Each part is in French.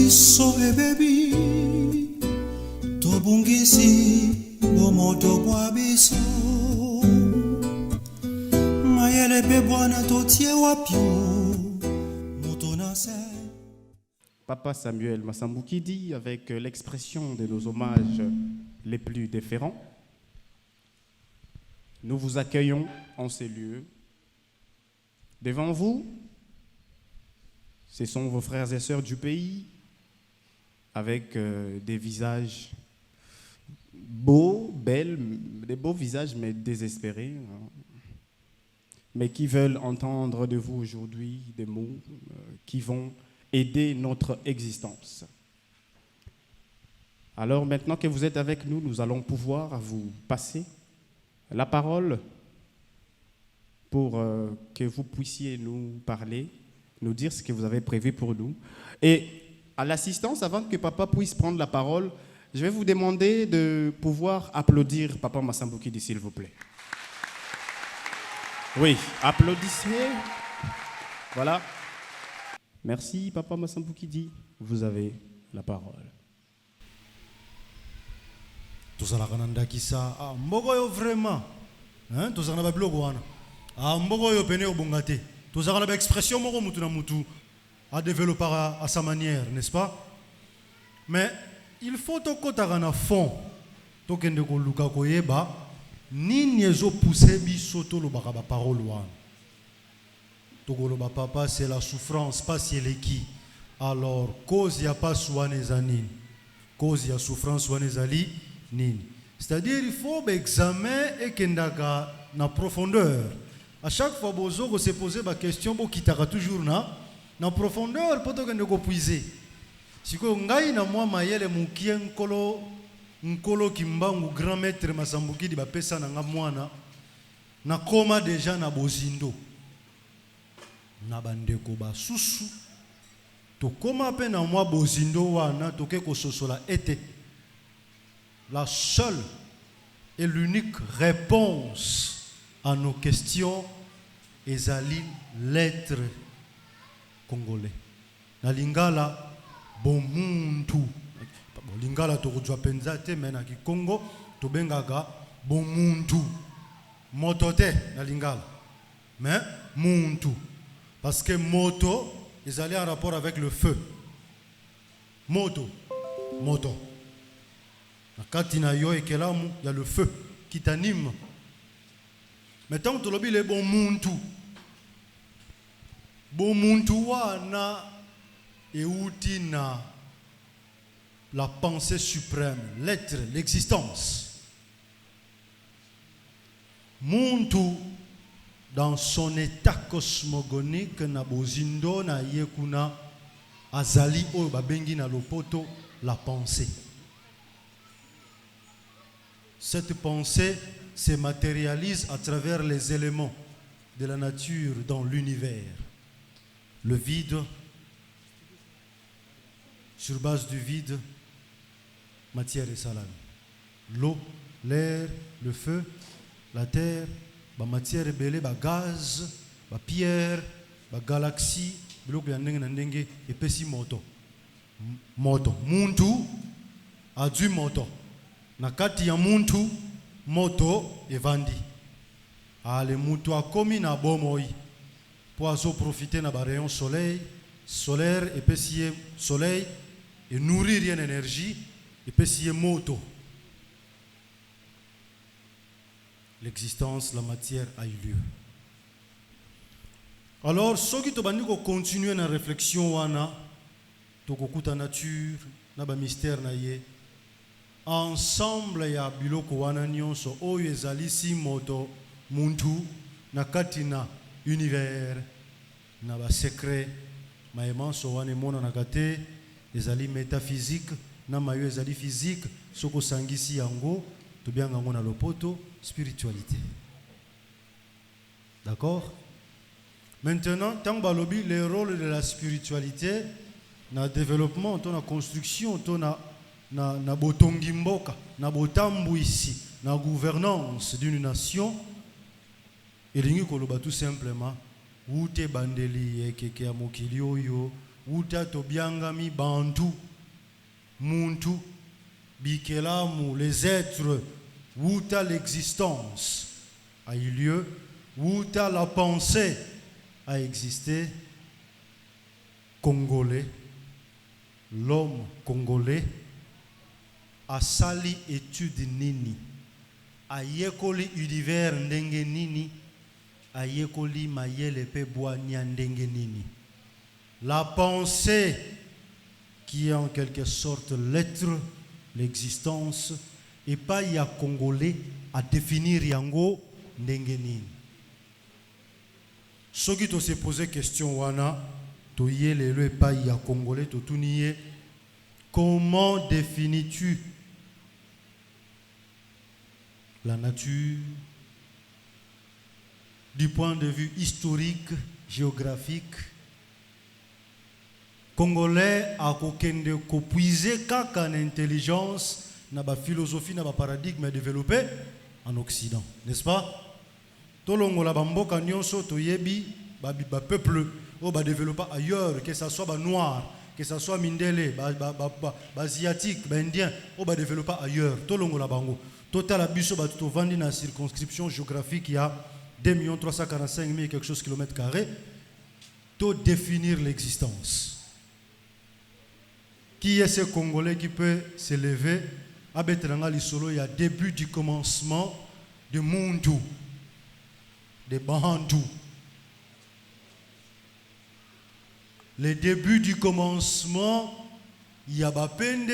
biso ebebi tobungisi bomoto bwa biso mayele pe bwana totie wapio moto na se. Papa Samuel Masambouki dit avec l'expression de nos hommages les plus déférents: nous vous accueillons en ces lieux. Devant vous, ce sont vos frères et sœurs du pays, avec des visages beaux, belles, des beaux visages mais désespérés, mais qui veulent entendre de vous aujourd'hui des mots qui vont aider notre existence. Alors maintenant que vous êtes avec nous, nous allons pouvoir vous passer la parole pour que vous puissiez nous parler, nous dire ce que vous avez prévu pour nous. Et à l'assistance, avant que papa puisse prendre la parole, je vais vous demander de pouvoir applaudir papa Masambouki, s'il vous plaît. Oui, applaudissez. Voilà. Merci papa Masambouki, vous avez la parole. Tozalaka na ndakisa mbogo yo vraiment hein tozalaka na biloko wana mbogo yo pene obonga te tozalaka na expression moko mutu na mutu à développer à sa manière, n'est-ce pas? Mais il faut tokotaka na fond tokende ko luka koyeba nini ezo pousser biso tolobaka ba parole wana tokoloba papa c'est la souffrance pas si elle est qui alors cause ya pas soin ezanini cause ya souffrance wana ezali nini, c'est-à-dire il faut examiner et kendaka na profondeur. À chaque fois bozo ko se poser ba question bo kitaka toujours na profondeur poto kende ko puiser. Siko ngai na moi mayele mukie nkolo kimbangu grand maître Masambouki di ba pesa na nga mwana na koma déjà na bozindo na bandeko ba susu to koma pe na moi bozindo wana toke ko sosola ete la seule et l'unique réponse à nos questions est l'être congolais. Na lingala bomuntu. Lingala tokujwa penza te mena ki Congo to bengaka bomuntu. Moto te na lingala. Mais muntu. Parce que moto est en rapport avec le feu. Moto. Katina yo ekelamu, il y a le feu qui t'anime. Mais tant que tu l'as bon muntu. Bon muntu wana eutina la pensée suprême, l'être, l'existence. Muntu dans son état cosmogonique na bozindo na yekuna azali o babengi na lopoto la pensée. Cette pensée se matérialise à travers les éléments de la nature dans l'univers. Le vide, sur base du vide, matière et salade. L'eau, l'air, le feu, la terre, la matière belée, le gaz, la pierre, la galaxie, et puis moto. Moto. Muntu a du moto. Nakati ya muntu moto evandi. Ale muntu akomi na bomoi. Pour azo profiter na ba rayon solaire et puis soleil et nourrir une énergie et puis moto. L'existence, la matière a eu lieu. Alors, ceux qui te continuer na réflexion wana tokokuta nature na ba mystère na ye. Ensemble ya biloko wana nyonso oyo ezali si moto muntu na katina univers na ba secret maemanso wana mona na kate ezali métaphysique na mayo ezali physique soko sangisi yango to bianga ngo na lopoto spiritualité. D'accord? Maintenant, tant balobi le rôle de la spiritualité na développement, na construction, na botongi mboka, na botambu ici, na gouvernance d'une nation, elingi koloba tout simplement ute bandeli ekeke ya mokili oyo wuta tobiangami bantu muntu bikelamu les êtres wuta l'existence a eu lieu wuta la pensée a existé congolais l'homme congolais a sali étude nini a yekoli univers ndenge nini a yekoli mayele pe boania ndenge nini. La pensée qui est en quelque sorte l'être, l'existence, et pas y a congolais à définir yango ndenge nini. Ce qui te se posé question wana to yele le pas y a congolais to tuniye comment définis-tu la nature du point de vue historique, géographique? Congolais a kokende ko puiser kaka na intelligence na ba philosophie na ba paradigme développé en Occident, n'est-ce pas? Tolongola bamboka nyonso toyebi ba peuple o ba développer ailleurs, que ça soit ba noir, que ça soit mindele, ba asiatique, ba indien, o ba développer ailleurs. Tolongola bango. Total abiso ba to vandi na circonscription géographique il y a 2 345 000 quelque chose kilomètres carrés. To définir l'existence. Qui est ce Congolais qui peut se lever à Betranga Lisolo, il y a début du commencement de Mundu, de Bantu. Le début du commencement, il y a Bapende,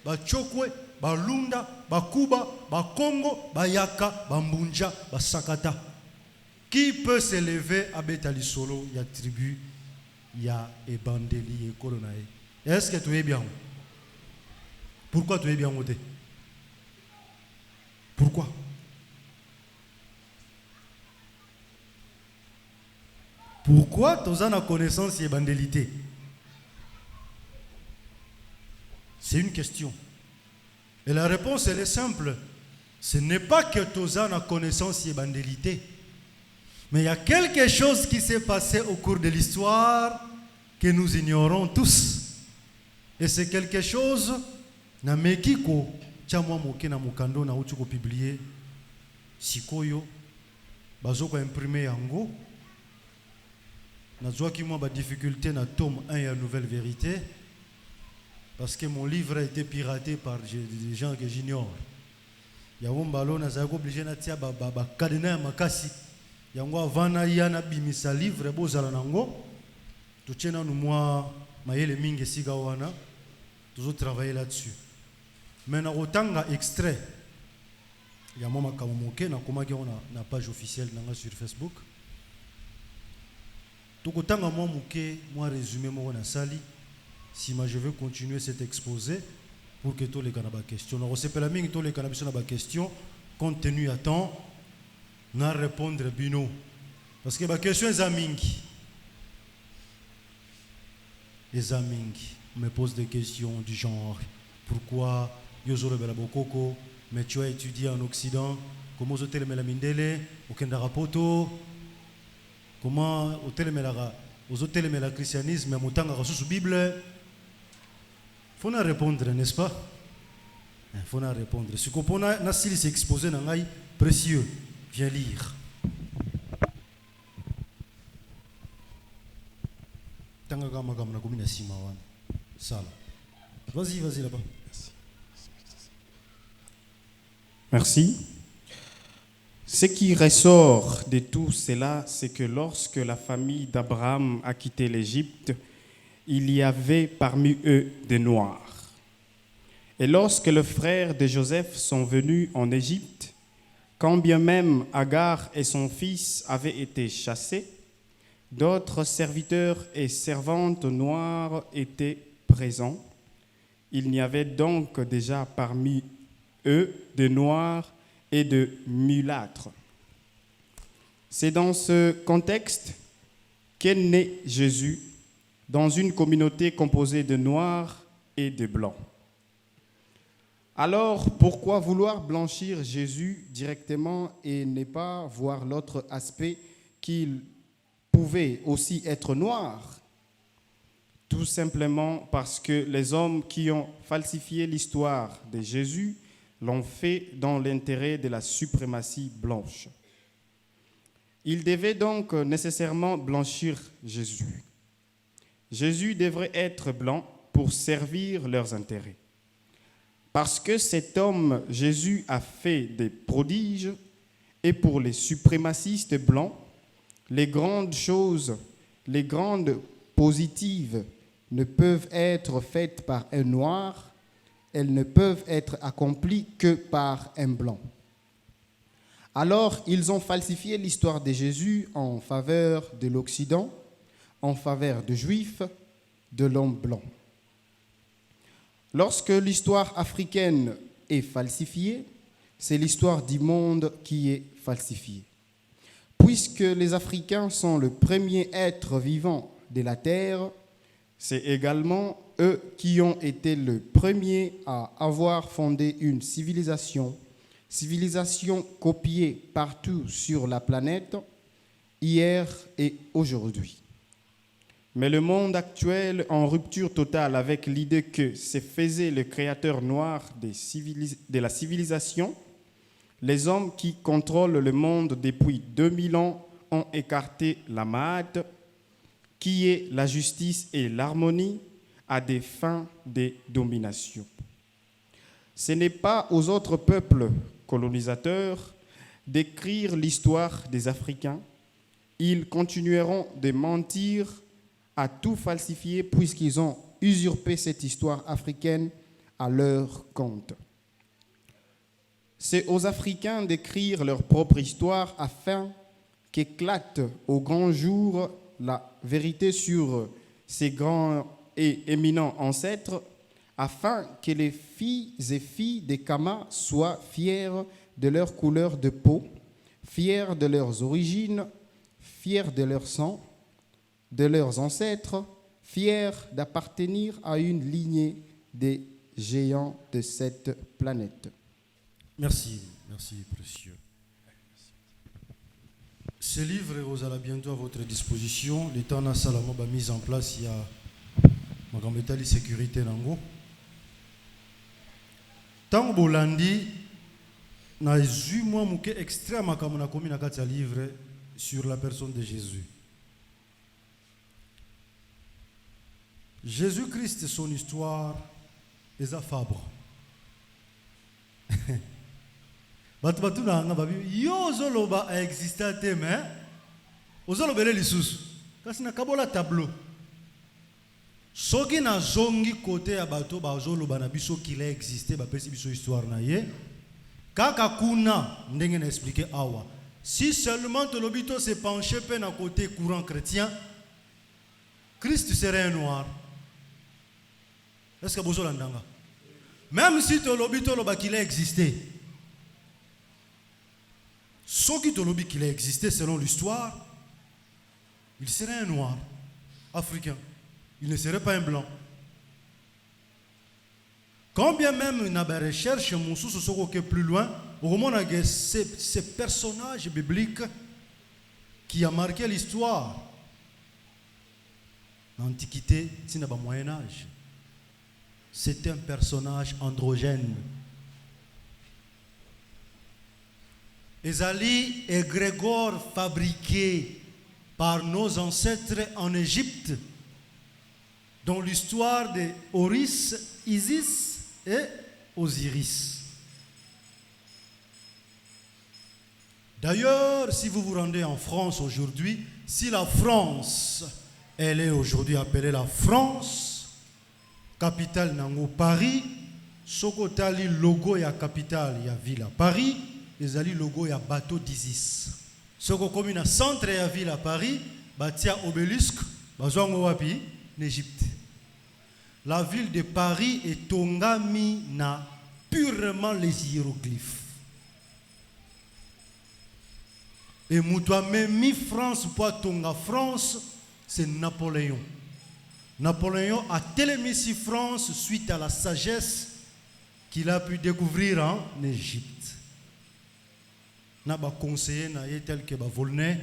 Bachokwe, Balunda, Bakuba, Bakongo, Bayaka, Bambunja, Basakata. Qui peut se lever à Betalisolo? Il y a tribu, il y a Ebandeli, il y a Kolonae. Est-ce que tu es bien? Pourquoi tu es bien voté? Pourquoi? Pourquoi tu as la connaissance et bandélité? C'est une question. Et la réponse elle est simple. Ce n'est pas que tu as la connaissance et bandélité. Mais il y a quelque chose qui s'est passé au cours de l'histoire que nous ignorons tous. Et c'est quelque chose na mekiko chamwa moke na mukando na uti ko publier sikoyo bazoko imprimer yango na zwa ki moi ba difficulté na tome 1 ya Nouvelle Vérité parce que mon livre a été piraté par des gens que j'ignore. Ya wombalo na za ko obligé na tia ba cadenas ya makasi yango avana yana bimisa livre bozala nango to tchena no moi mayele mingi siga wana. Toujours travailler là-dessus. Maintenant, autant extrait, il y a un kamomoke, on a la page officielle sur Facebook. Donc autant moi résumé moi na sali, si moi je veux continuer cet exposé pour que tous les gens aient des questions. On sait pas la mingi tous les gens aient des questions, compte tenu à temps, na répondre bino. Parce que les questions sont mingi. Les amingi me pose des questions du genre pourquoi Yozoro Belabokoko, mais tu as étudié en Occident, comment Zotel Melamindele, au Kendarapoto, comment Zotel Mela christianisme, mais Moutanga sous Bible. Il faut répondre, n'est-ce pas? Il faut répondre. Ce qu'on a Nassili s'est exposé dans un précieux. Viens lire. Tanga Magam na Gomina Simawan. Vas-y là-bas. Merci. Ce qui ressort de tout cela, c'est que lorsque la famille d'Abraham a quitté l'Égypte, il y avait parmi eux des Noirs. Et lorsque les frères de Joseph sont venus en Égypte, quand bien même Agar et son fils avaient été chassés, d'autres serviteurs et servantes noirs étaient présents. Il y avait donc déjà parmi eux de noirs et de mulâtres. C'est dans ce contexte qu'est né Jésus, dans une communauté composée de noirs et de blancs. Alors, pourquoi vouloir blanchir Jésus directement et ne pas voir l'autre aspect qu'il pouvait aussi être noir? Tout simplement parce que les hommes qui ont falsifié l'histoire de Jésus l'ont fait dans l'intérêt de la suprématie blanche. Ils devaient donc nécessairement blanchir Jésus. Jésus devrait être blanc pour servir leurs intérêts. Parce que cet homme, Jésus, a fait des prodiges, et pour les suprémacistes blancs, les grandes choses, les grandes positives ne peuvent être faites par un noir, elles ne peuvent être accomplies que par un blanc. Alors, ils ont falsifié l'histoire de Jésus en faveur de l'Occident, en faveur des Juifs, de l'homme blanc. Lorsque l'histoire africaine est falsifiée, c'est l'histoire du monde qui est falsifiée. Puisque les Africains sont le premier être vivant de la Terre, c'est également eux qui ont été le premier à avoir fondé une civilisation copiée partout sur la planète, hier et aujourd'hui. Mais le monde actuel, en rupture totale avec l'idée que se faisait le créateur noir de la civilisation, les hommes qui contrôlent le monde depuis 2000 ans ont écarté la Maat, qui est la justice et l'harmonie, à des fins de domination. Ce n'est pas aux autres peuples colonisateurs d'écrire l'histoire des Africains. Ils continueront de mentir, à tout falsifier, puisqu'ils ont usurpé cette histoire africaine à leur compte. C'est aux Africains d'écrire leur propre histoire afin qu'éclate au grand jour la vérité sur ces grands et éminents ancêtres, afin que les filles et filles des Kamas soient fiers de leur couleur de peau, fiers de leurs origines, fiers de leur sang, de leurs ancêtres, fiers d'appartenir à une lignée des géants de cette planète. Merci, merci précieux. Ce livre est bientôt à votre disposition. L'État a salamé mise en place, il y a ma sécurité nango. Tant bolandi na zu moi muke extrêmement comme on a commis na livre sur la personne de Jésus. Jésus-Christ, son histoire est affabre. Batu na nga babi yo zoloba a existé mais ozolobele lisusu kasi na kabola tableau soki na zongi côté ya bato bazoloba na biso qu'il a existé ba pesi biso histoire na ye kaka kuna ndenge na expliquer awa si seulement tolobito se pencher pe na côté courant chrétien Christ serait un noir. Est-ce que vous avez entendu? Même si tolobito loba qu'il a existé, ce qui tolobi qu'il a existé selon l'histoire, il serait un noir africain. Il ne serait pas un blanc. Quand bien même il y a des recherches, plus loin, on a ces personnages bibliques qui a marqué l'histoire. L'Antiquité, c'est le Moyen-Âge. C'est un personnage androgène. Ezali et Grégor fabriqués par nos ancêtres en Égypte, dans l'histoire de Horus, Isis et Osiris. D'ailleurs, si vous vous rendez en France aujourd'hui, si la France, elle est aujourd'hui appelée la France, capitale nango Paris, sokotali logo ya capitale ya ville à Paris, ezali logo ya bateau d'Isis. Soko komi na centre ya ville à Paris, batia obélisque, bazwango wapi en Égypte. La ville de Paris est tongami na purement les hiéroglyphes. Et moutoua même France pour tonga France, c'est Napoléon. Napoléon a tellement mis France suite à la sagesse qu'il a pu découvrir en Égypte. Na ba conseiller na tel que ba volne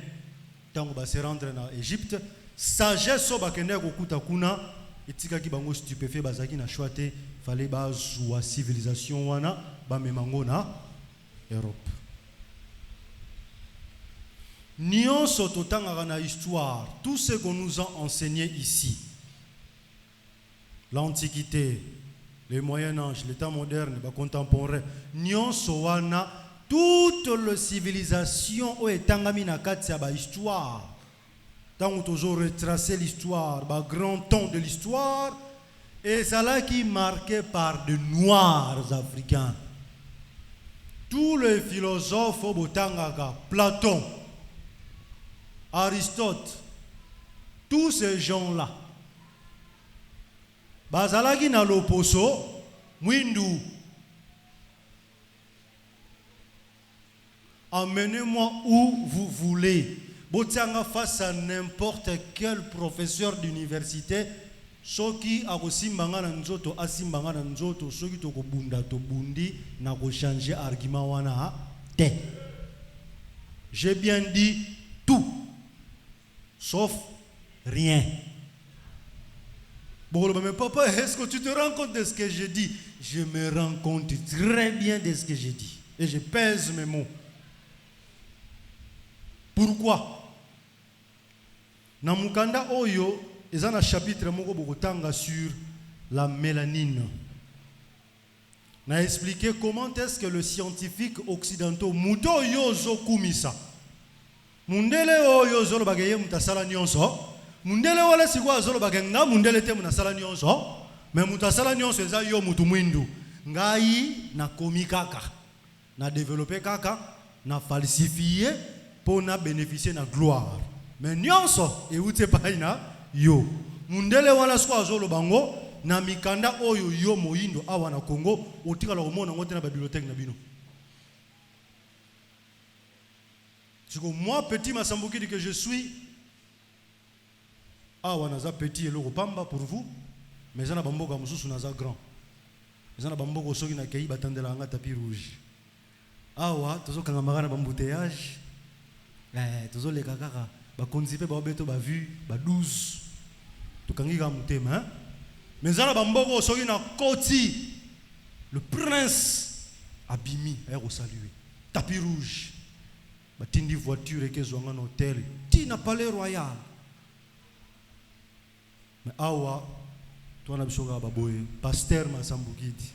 tant ba se rendre en Égypte, sagesse so ba kende ko kuta kuna etikaki bango stupéfait bazaki na choix te fallait bazwa civilisation wana bamemango na Europe. Nyonso totangaka na histoire, tout ce qu'on nous a enseigné ici, l'Antiquité, le Moyen-Âge, l'état moderne, le contemporain, nyonso wana, toute la civilisation où etangami na kati ya ba histoire, tant que toujours retracer l'histoire, ba grand temps de l'histoire, et ça là qui est marqué par de noirs africains. Tous les philosophes botangaka, Platon, Aristote, tous ces gens-là, bazalaki na loposo, mwindu. Emmenez-moi où vous voulez. Botianga face à n'importe quel professeur d'université, soki akosimbanga na nzoto asimbanga na nzoto, soki tokobunda to bundi na ko changer argument wana te. J'ai bien dit tout. Sauf rien. Bon, mais papa, est-ce que tu te rends compte de ce que je dis? Je me rends compte très bien de ce que je dis. Et je pèse mes mots. Pourquoi? Dans Mukanda Oyo, il y a un chapitre sur la mélanine. On a expliqué comment est-ce que le scientifique occidental Muto Yozo Kumisa. Mundele oyo zolo bagaye mutasala nyonso. Mundele wala sikwa zolo bagenga mundele te munasala nyonso. Mais mutasala nyonso eza yo mutu mwindu. Ngai na komi kaka. Na développer kaka, na falsifier pour na bénéficier na gloire. Mais nyonso e ute pa ina yo. Mundele wala sikwa zolo bango na mikanda oyo yo moyindo awa na Congo otika la omona ngote na bibliothèque na bino. Moi, petit Masambuki, que je suis, naza petit et le pamba pour vous, mais j'en ai bamboka mususu naza grand. J'en ai bamboka soki na kei batandela anga tapis rouge. Tozo kangamara na bambouteillage. Tozo le kakaka ba konzipe ba beto ba vu ba 12. To kangika mutema, mais j'en ai bamboka soki na koti. Le prince Abimi est salué. Tapis rouge. Batindi voiture et qu'ils ont un hôtel. Tina palais royal. Mais awa, toi na bisoga baboye, pasteur Masambukiti.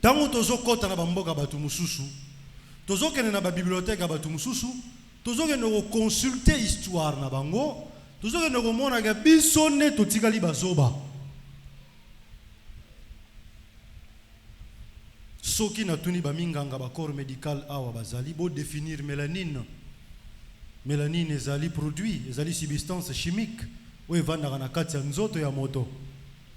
Tango tozo kota na bamboka batu mususu, tozo kene na ba bibliothèque batu mususu, tozo kene ko consulter histoire na bango, tozo kene ko mona ga bisone totikali bazoba. Soki na tuni ba minganga ba corps médical awa bazali bo définir mélanine. Mélanine ezali produit, ezali substance chimique o evanda na kati ya nzoto ya moto.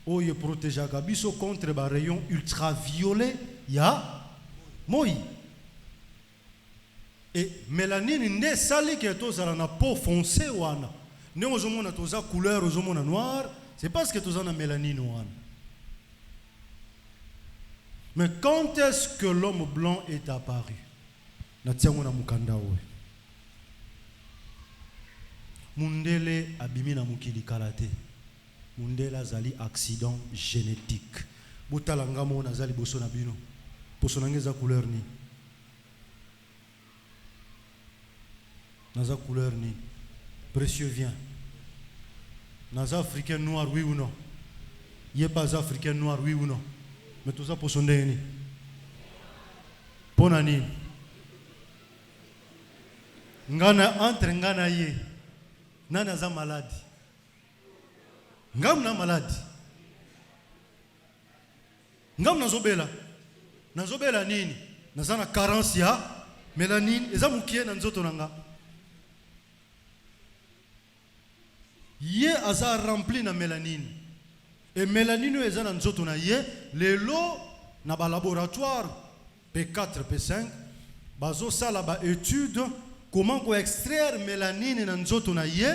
O ye protégeaka biso contre ba rayon ultraviolet ya moi. Et mélanine nde sali ke tozala na peau foncée wana. Ne ozomona toza couleur ozomona noir, c'est parce que toza na mélanine wana. Mais quand est-ce que l'homme blanc est apparu? Natiango mukanda oyo. Mundele abimi na mukili kalate. Mundele azali accident génétique. Botalanga mo nazali boso na bino. Boso nangeza couleur ni. Naza couleur ni. Précieux vient. Naza africain noir oui ou non? Yé pas africain noir oui ou non? Mais tout ça pour son dernier. Pour nani. Ngana entre ngana ye. Nana za malade. Ngam na malade. Ngam na zobela. Na zobela nini? Naza na carence ya mélanine. Eza mukie na nzoto nanga. Ye aza rempli na mélanine. Et mélanine est dans nzoto na ye, les lots na ba laboratoire P4 P5 bazo sala ba étude comment ko extraire mélanine na nzoto na ye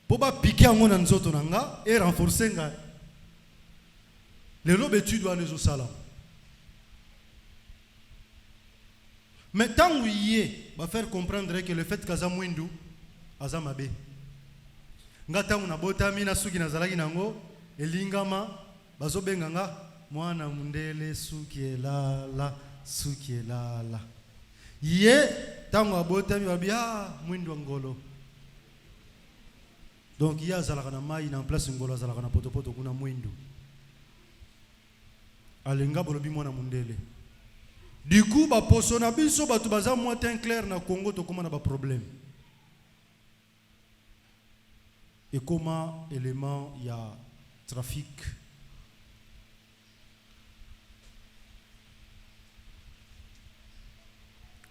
pour ba piquer yango na nzoto nanga et renforcer nga. Les lots étude wa nezo sala. Mais tant oui va faire comprendre que le fait qu'aza mwindu aza mabe. ngata una botami na suki nazalaki nango elingama bazobenga nga mwana mundele suki elala ye tango abotami babia mwindo ngolo. Donc ya zalaka na mai na place ngolo zalaka na potopoto kuna mwindo alenga bolobi mwana mundele. Du coup ba poso na biso batu baza moyen clair na Congo to koma na ba problème. Et comment élément il y a trafic.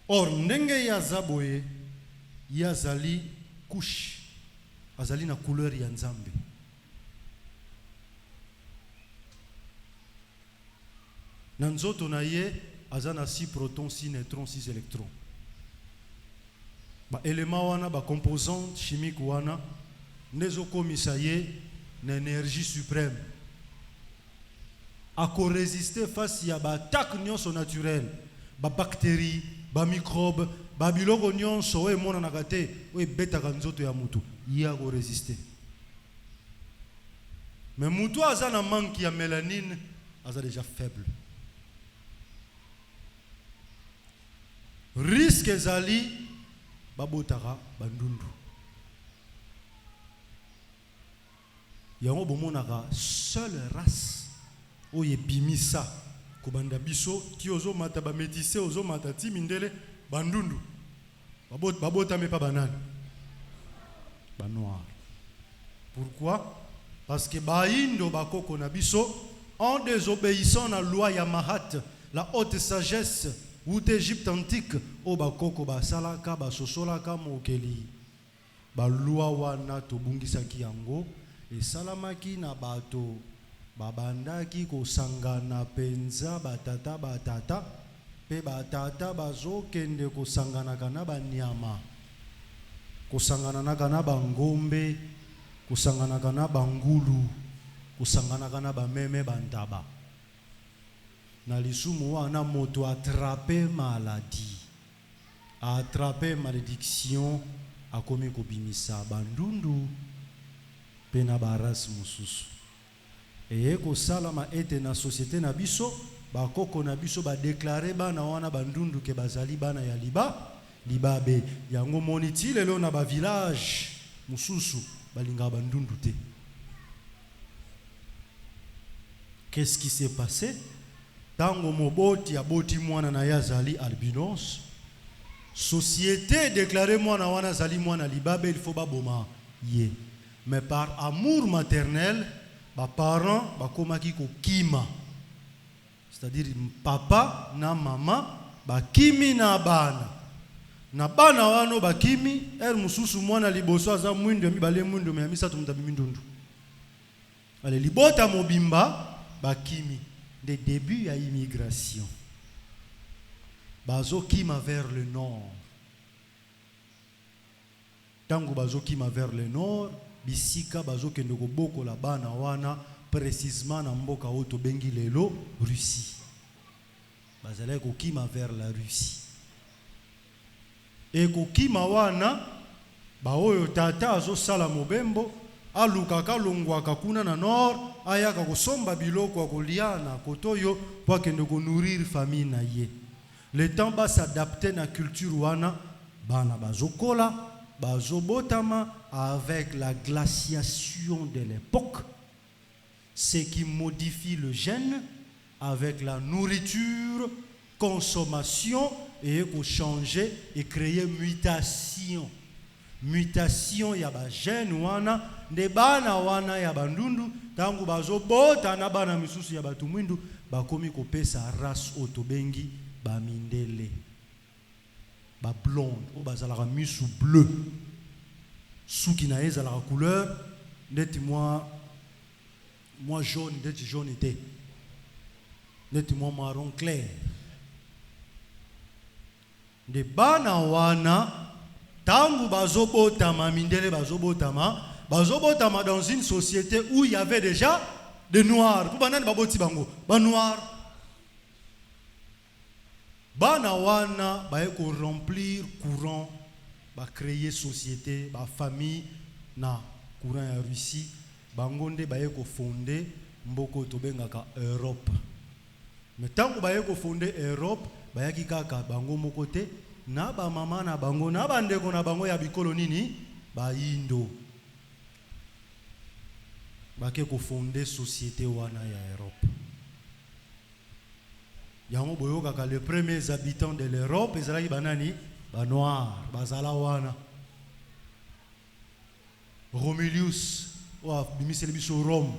Or ndenge ya zaboye ya zali kush azali na couleur ya nzambe. Na nzoto na ye azana 6 protons, 6 neutrons, 6 électrons. Ba élément wana ba composante chimique wana nezo komisa ye na énergie suprême. Ako résister face ya ba attaque nyonso naturelle, ba bactéries, ba microbes, ba biloko nyonso we mona na kate, we beta kanzoto ya mutu, ye ako résister. Mais mutu azana manque ya mélanine, aza déjà faible. Risque ezali babotaka bandundu. Yango bomonaka seule race oye bimisa kobanda biso ti ozo mata ba métissé ozo mata ti mindele bandundu. Babota me pas banane. Ba noir. Pourquoi? Parce que baindo bakoko na biso en désobéissant à la loi ya Mahat, la haute sagesse ou d'Égypte antique o bakoko ba salaka ba sosolaka mokeli ba loi wana to bungisaki yango e salamaki na bato babandaki ko sangana penza batata pe batata bazokende ko sangana kana ba nyama ko sangana na kana ba ngombe ko sangana kana ba ngulu ko sangana kana ba meme bantaba. Na lisumu wana moto attraper maladie, attraper malédiction, akomi kobimisa bandundu pena baras mususu. Et ko salama ete na société na biso, ba koko na biso ba déclarer bana wana bandundu ke bazali bana ya libabe. Yango moniti lelo na ba village mususu balinga bandundu te. Qu'est-ce qui s'est passé? Tango moboti aboti mwana na yazali albinos, société déclaré mwana wana zali mwana libabe, il faut baboma ye. Mais par amour maternel, ba parents bakomaki ko kima. C'est-à-dire papa na maman bakimi na bana. Na bana wano bakimi er mususu mwana liboso aza mwindo mibale mwindo me misatu mutabi mindundu. Ale libota mobimba bakimi. Des débuts à immigration. Bazo kima vers le nord. Tango bazo kima vers le nord, bisika bazo kendoko boko la bana wana précisément na mboka oto bengi lelo Russie. Bazale ko kima vers la Russie. Et ko kima wana ba oyo tata azo sala mobembo alukaka longwaka kuna na nord ayaka kosomba biloko akoliana kotoyo po akende ko nourrir famille na ye. Le temps va s'adapter na culture wana bana bazokola bazobotama avec la glaciation de l'époque, ce qui modifie le gène avec la nourriture, consommation et ko changer et créer mutation. Mutation ya ba gène wana de bana wana ya bandundu tangu bazobota na bana misusu ya batu mwindu bakomi kopesa race otobengi ba mindele ba blonde o bazalaka misu bleu suki na ezalaka couleur ndeti moi jaune ndeti jaune était ndeti moi marron clair de bana wana tangu bazobotama mindele bazobotama dans une société où il y avait déjà des noirs. Pour banane baboti bango, ba noir. Bana wana ba eko remplir courant, ba créer société, ba famille na courant ya Russie bango nde baye ko fonder mboko tobengaka Europe. Mais tant que baye ko fonder Europe bayaki kaka bango moko te na ba mama na bango na bandeko na bango ya bikolo nini ba Indo bake ko fonder société wana ya Europe. Yango boyoka ka les premiers habitants de l'Europe ezalaki banani ba noir bazala wana Romulus wa bimiseli biso Rome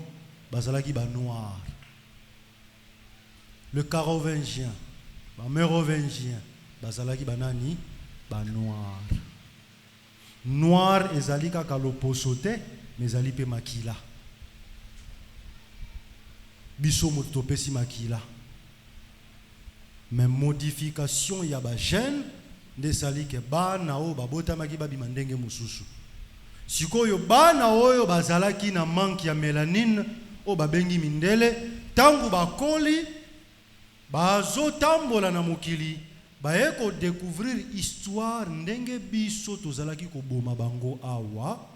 bazalaki ba noir. Le Carovingien ba Mérovingien bazalaki banani ba noir. Noir ezali kaka loposo te mais ezali pe makila. Biso moto pesi makila. Mais modification ya ba gène nde sali ke bana o babota maki babima ndenge mususu. Sikoyo bana oyo bazalaki na manque ya mélanine o babengi mindele tangu bakoli bazo tambola na mokili baye ko découvrir histoire ndenge biso tozalaki ko boma bango awa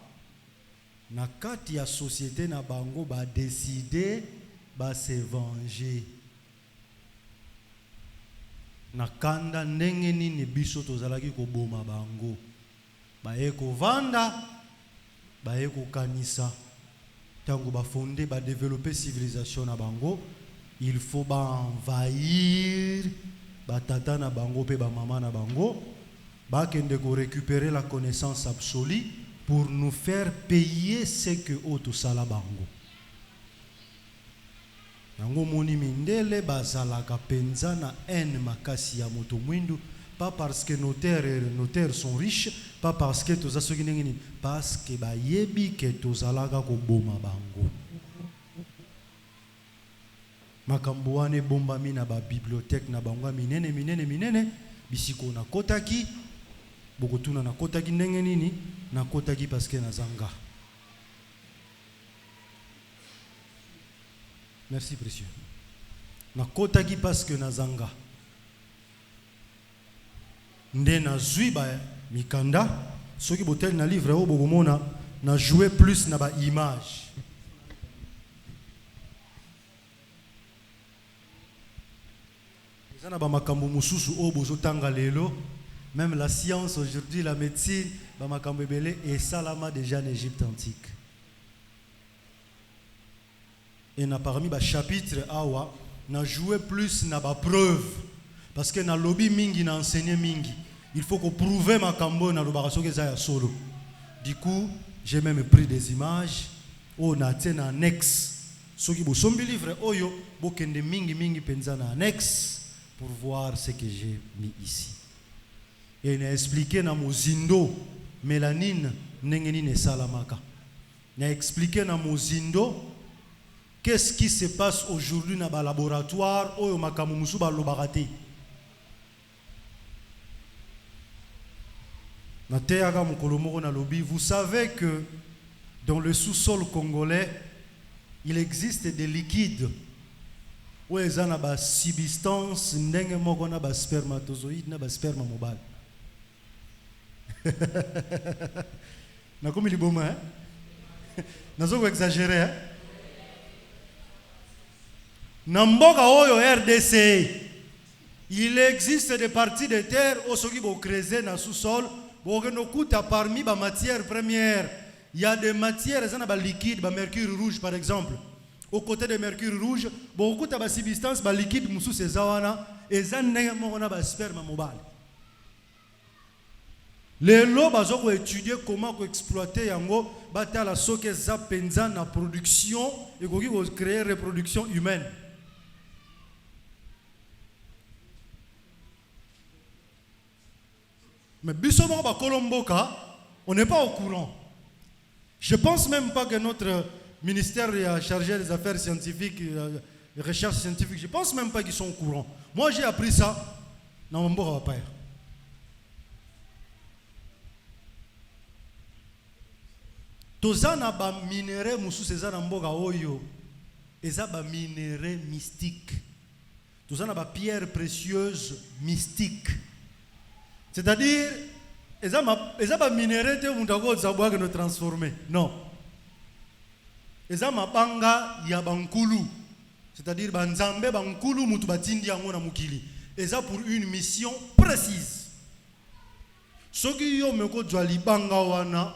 na kati ya société na bango ba décider ba se venger na kanda ndenge nini biso tozalaki ko boma bango baye ko vanda baye ko kanisa tango ba fonder ba développer civilisation na bango il faut ba envahir ba tata na bango pe ba mama na bango ba kende ko récupérer la connaissance absolue pour nous faire payer ce que auto sala bango. Nango moni mindele bazalaka penza na haine makasi ya moto mwindu, pas parce que notaires sont riches, pas parce que toza soki ndenge parce que bayebi ke tozalaka ko boma bango. Makambo wane bombami na ba bibliothèque na bango minene bisiko na kotaki bokotuna na kotaki ndenge nini na kotaki parce que nazanga. Merci précieux. Na kotaki parce que nazanga. Nde na zui ba mikanda soki botel na livre o bogomona na jouer plus na ba image. Ezana ba makambo mususu o bozo tanga lelo, même la science aujourd'hui, la médecine, ba makambo ebele et salama déjà en Égypte antique. Et na parmi ba chapitre awa na jouer plus na ba preuve parce que na lobby mingi na enseigner mingi il faut qu'on prouve makambo na lobaka soki za ya solo. Du coup j'ai même pris des images o na tena annexe soki bo sombi livre oyo bo kende mingi penza na annexe pour voir ce que j'ai mis ici et na expliquer na mozindo mélanine ndenge nini esalamaka na expliquer na mozindo qu'est-ce qui se passe aujourd'hui dans le laboratoire ou au makamusu ba lobarate. Vous savez que dans le sous-sol congolais, il existe des liquides où il y a une substance, un spermatozoïde, un sperme mobile. Na comme il est bon, hein? N'a pas exagéré, hein? Namboka oyo RDC, il existe des parties de terre où ceux qui vont creuser dans le sous-sol, parmi les matières premières, il y a des matières liquides, mercure rouge par exemple. Au côté de mercure rouge, beaucoup de substances liquides musu sezawana et na sperme mobile. Les lots bazoko étudier comment exploiter yango batala soke za penza na production et koki créer reproduction humaine. Mais Bissomo Bakolomboka, on n'est pas au courant. Je ne pense même pas que notre ministère chargé des affaires scientifiques, des recherches scientifiques, je ne pense même pas qu'ils sont au courant. Moi, j'ai appris ça dans mon beau père. Tozana ba minéraux musu sezana mboga oyo, eza ba minéraux mystiques. Tozana ba pierres précieuses mystiques. C'est-à-dire, ils ont pas minéré te mutako zaboa que nous transformer. Non. eza mabanga ya bankulu, c'est-à-dire banzambe bankulu mutu batindi yango na mukili, eza pour une mission précise. Soki yo meko zwa libanga wana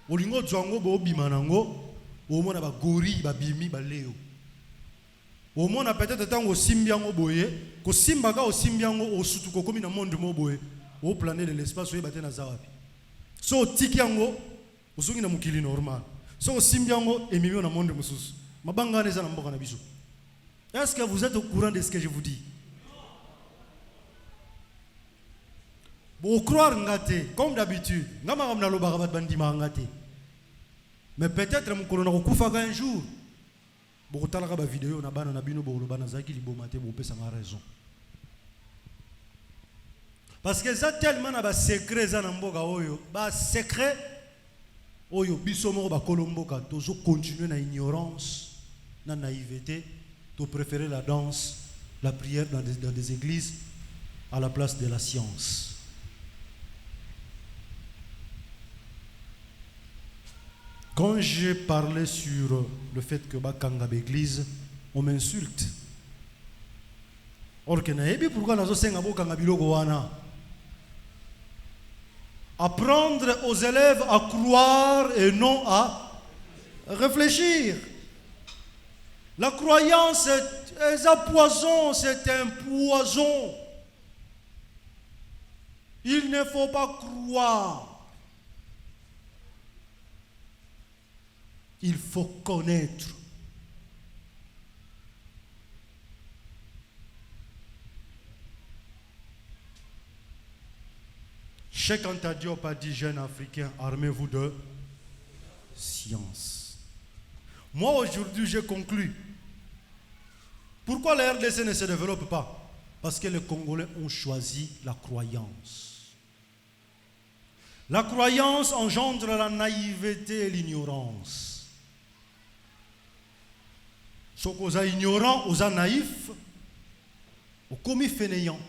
olingo zwango bo bima nango omona ba gori ba bimi ba leo omona peut-être tango simbiango boye ko simbaka o simbiango o sutuko komi na monde mo boye au planer de l'espace oye batena zawapi so tiki yango uzungi na mukili normal so simbiango emimio na monde mususu mabanga neza na mboka na biso. Est-ce que vous êtes au courant de ce que je vous dis? Bon, croire ngate, comme d'habitude, mais peut-être mon colonel Okufaga un jour. Bon, talaka ba vidéo na bana na bino bolo bana zaki libomate bo pesa nga raison. Parce que ça tellement na ba secret za na mboka oyo, ba secret oyo biso mo ba kolomboka tozo continuer na ignorance, na naïveté, to préférer la danse, la prière dans des églises à la place de la science. Quand j'ai parlé sur le fait que Bakanga l'église, on m'insulte. Or que naebi pourquoi nazo senga bokanga biloko wana. Apprendre aux élèves à croire et non à réfléchir. La croyance est un poison, c'est un poison. Il ne faut pas croire. Il faut connaître. Cheikh Anta Diop a dit, jeunes Africains, armez-vous de science. Moi, aujourd'hui, je conclus. Pourquoi la RDC ne se développe pas? Parce que les Congolais ont choisi la croyance. La croyance engendre la naïveté et l'ignorance. Sauf aux ignorants, aux naïfs, aux commis fainéants.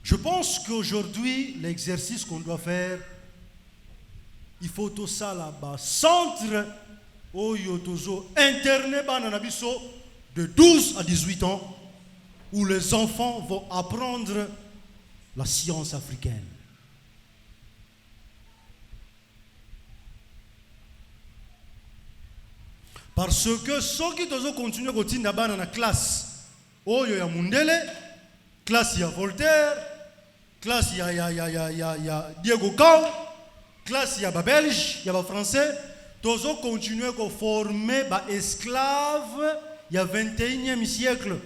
Je pense qu'aujourd'hui, l'exercice qu'on doit faire, il faut tout ça là-bas. Centre au Yotozo, internet de 12 à 18 ans, où les enfants vont apprendre la science africaine. Parce que ceux qui doivent continuer à continuer dans la classe, oh il y a Mundele, classe il y a Voltaire, classe il y a Diego Cao, classe il y a Belge, il y a Français, doivent continuer à former des esclaves il y a 21e siècle,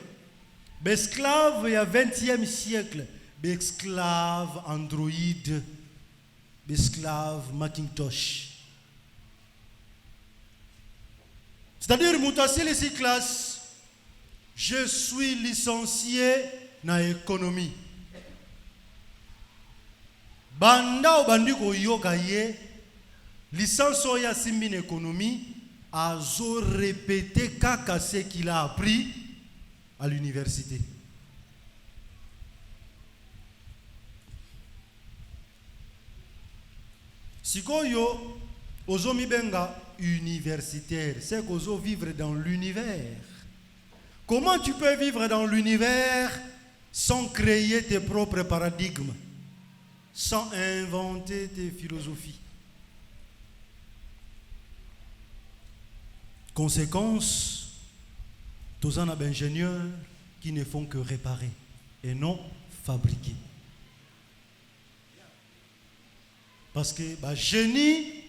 des esclaves il y a 20e siècle, des esclaves Android, des esclaves Macintosh. C'est-à-dire, Moutassé, les classes, je suis licencié dans l'économie. Banda ou bandi ko yoka ye, licence oya simbi en économie, a zo répété kaka ce qu'il a appris à l'université. Sikoyo, ozomi benga universitaire, c'est qu'on doit vivre dans l'univers. Comment tu peux vivre dans l'univers sans créer tes propres paradigmes, sans inventer tes philosophies? Conséquence, tous en ingénieurs qui ne font que réparer et non fabriquer. Parce que génie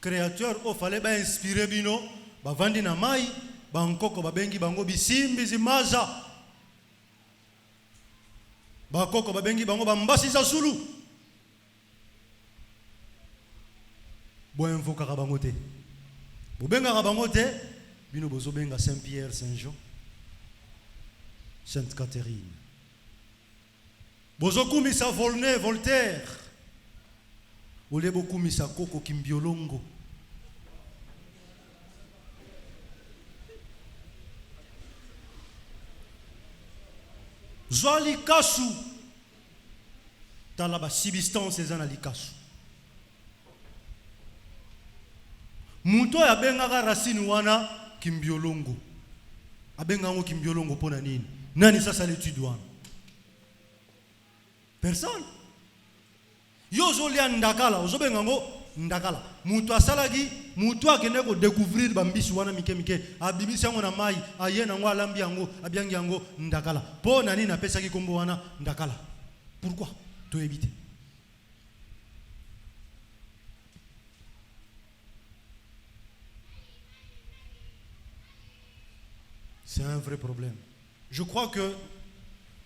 créateur il fallait inspirer bino ba vandi na mai ba nkoko ba bengi bango bisimbi zimaza ba koko ba bengi bango ba mbasi za sulu bo invoka ka bango te bo benga ka bango te bino bozo benga Saint-Pierre, Saint-Jean, Sainte Catherine, bozo kumisa Voltaire, ole boku misa koko kimbiolongo. Zwali kasu tala ba substance ezana likasu. Muto ya bengaka racine wana kimbiolongo. Abengango kimbiolongo pona nini? Nani sasa l'étude wana? Personne. Yo zolia ndakala, ozobengango ndakala. Muto asalaki, muto akende ko découvrir bambisi wana mike abibisi yango na mai, ayena ngo alambi yango, abiangi yango ndakala. Pona nini apesaki kombo wana ndakala? Pourquoi? To éviter. C'est un vrai problème. Je crois que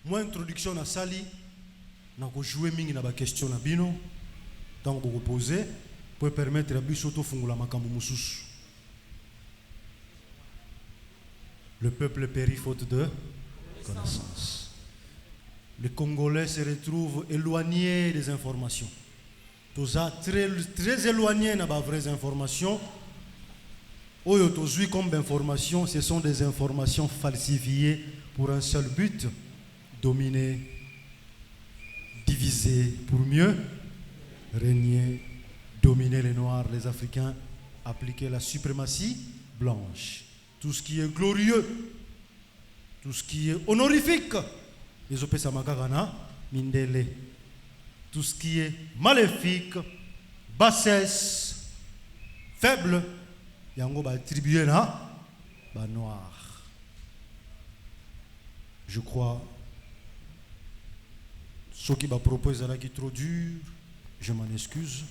moi introduction à Sali, n'a pas joué mingi na ba question na bino, tant que vous poser pour permettre à biso to fungula makambo mususu. Le peuple périt faute de connaissance. Les Congolais se retrouvent éloignés des informations. Tous très éloignés na ba vraies informations. Aujourd'hui, comme information, ce sont des informations falsifiées pour un seul but, dominer, diviser pour mieux régner, dominer les Noirs, les Africains, appliquer la suprématie blanche. Tout ce qui est glorieux, tout ce qui est honorifique, les Opesamakagana, Mindele. Tout ce qui est maléfique, bassesse, faible, yango ba attribué na ba noir. Je crois ce qui va proposer là qui est trop dur, je m'en excuse.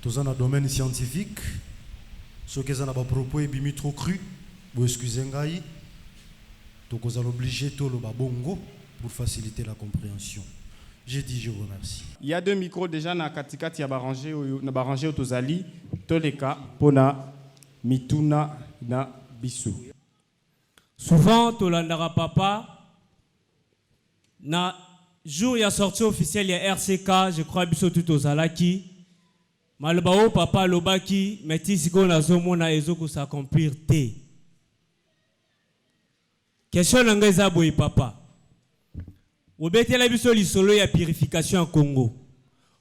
Tous dans le domaine scientifique, ce qui va proposer bimi trop cru, vous excusez ngai. Donc vous allez obliger tout le babongo pour faciliter la compréhension. J'ai dit je vous remercie. Il y a 2 micros déjà na katikati ya barangé au tozali toleka pona mituna na biso. Souvent tolandara papa na jour ya sortie officielle ya RCK, je crois biso tout ozalaki malobao papa lobaki metisi ko nazomona ezoko s'accomplir te. Question nanga eza boye papa. Obetela biso lisolo ya purification en Congo.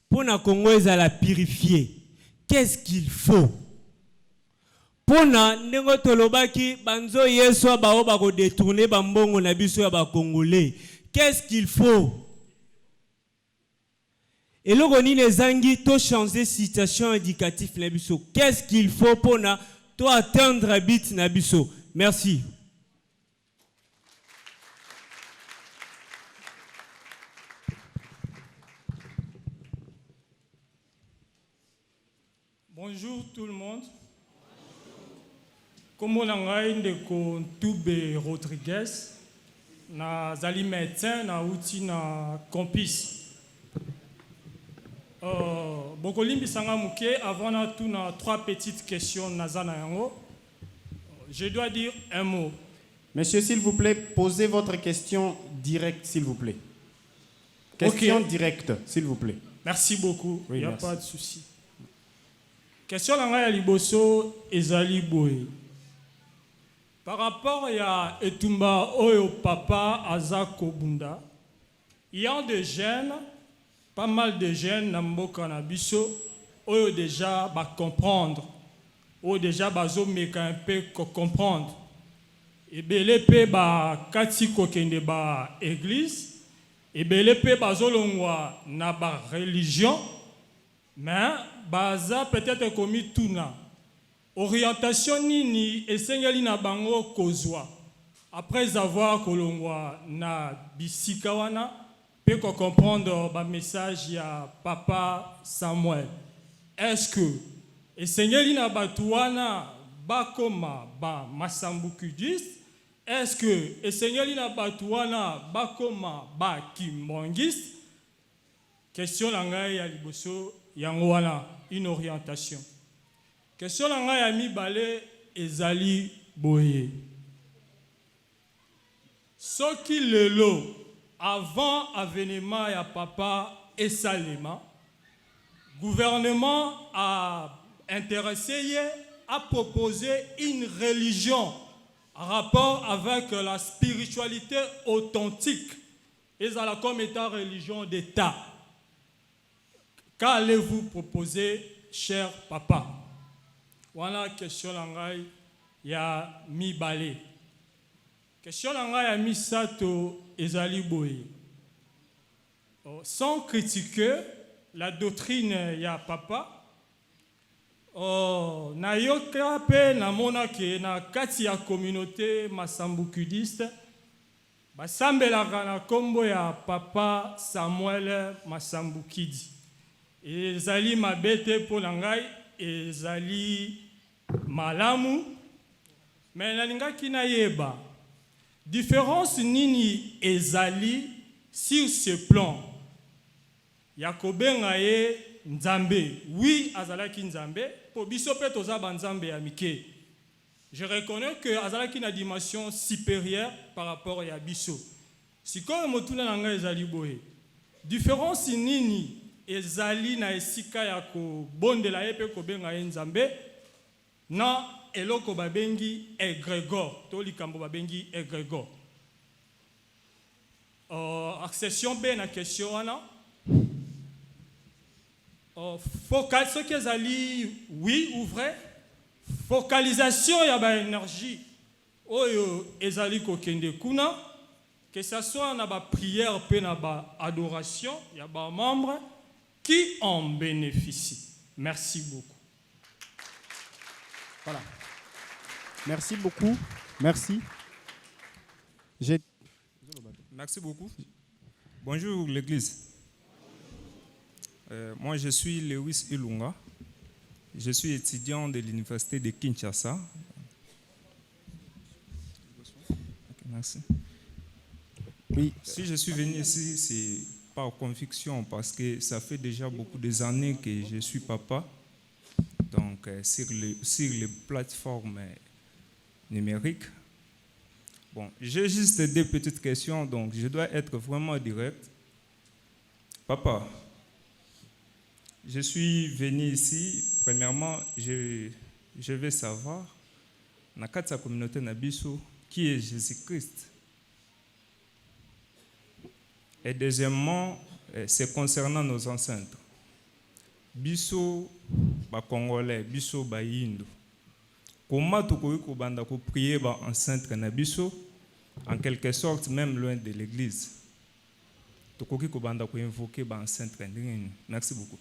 Pour na Congo ezala purifier. Qu'est-ce qu'il faut? Pona nengo tolobaki banzo yeso bao bako détourner bambongo na biso ya ba congolais. Qu'est-ce qu'il faut? Et le roni les angi to changer situation indicatif na biso. Qu'est-ce qu'il faut pona to atteindre bit na biso? Merci. Bonjour tout le monde. Comme on a ndeko Toube Rodriguez, na zali médecin na outil na campus. Bokolimbi sanga muke avant na tout na 3 petites questions nazana yango. Je dois dire un mot. Monsieur, s'il vous plaît, posez votre question directe, s'il vous plaît. Question directe, s'il vous plaît. Merci beaucoup. Il Oui, n'y a merci. pas de souci. Question nanga ya liboso ezali boye. Par rapport à Etumba Oyo Papa Azako Bunda, il y a des jeunes, pas mal de jeunes, Namboka Nabiso, Oyo déjà va comprendre, Oyo déjà bazo meka un peu comprendre. Et bien les pe ba kati kokende ba église, et bien les pe bazo longwa na ba religion, mais baza peut-être commis tout na. Orientation nini esengeli na bango kozwa après avoir kolongwa na bisika wana pe ko comprendre ba message ya papa Samuel. Est-ce que esengeli na batu wana bakoma ba masambukudiste? Est-ce que esengeli na batu wana bakoma ba kimbongiste? Question na ngai ya liboso yango wana une orientation. Question nanga ya mibale ezali boye. Soki lelo avant avènement ya papa esalema, gouvernement a intéressé à proposer une religion en rapport avec la spiritualité authentique. Ezala comme état religion d'État. qu'allez-vous proposer, cher papa? Voilà question langai ya mi balé. Question langai ya mi sato ezali boye. Sans critiquer la doctrine ya papa, na yoka pe na mona ke na kati ya communauté masambukudiste basambelaka na kombo ya papa Samuel Masambukidi. Ezali mabete po na ngai, ezali malamu, mais nalingaki na yeba différence nini ezali sur ce plan ya kobenga ye Nzambe. Oui, azalaki Nzambe, po biso pe toza banzambe ya mike. Je reconnais que azalaki na dimension supérieure par rapport à biso. Sikoyo motuna na ngai ezali boye. Différence nini ezali na esika ya ko bondela ye pe ko benga ye Nzambe na eloko babengi egrégore, to likambo babengi egrégore. Accession B na question wana. Ce qui est oui ou vrai, focalisation ya ba énergie oyo ezali kokende kuna, que ce soit na ba prière pe na ba adoration ya ba membres qui en bénéficient. Merci beaucoup. Voilà. Merci beaucoup. Merci. Merci beaucoup. Bonjour l'église. Moi je suis Lewis Ilunga. Je suis étudiant de l'université de Kinshasa. Okay, merci. Oui. Si je suis venu ici, c'est par conviction parce que ça fait déjà beaucoup d'années que je suis papa. Donc sur les plateformes numériques. Bon, j'ai juste deux petites questions, donc je dois être vraiment direct. Papa, je suis venu ici, premièrement, je vais savoir, dans la communauté Nabiso, qui est Jésus-Christ. Et deuxièmement, c'est concernant nos ancêtres. Biso, ba Congolais, Biso, ba Indo. Comment tu peux prier ba ancêtre Nabiso, en quelque sorte, même loin de l'église. Tu peux invoquer ba ancêtre. Merci beaucoup.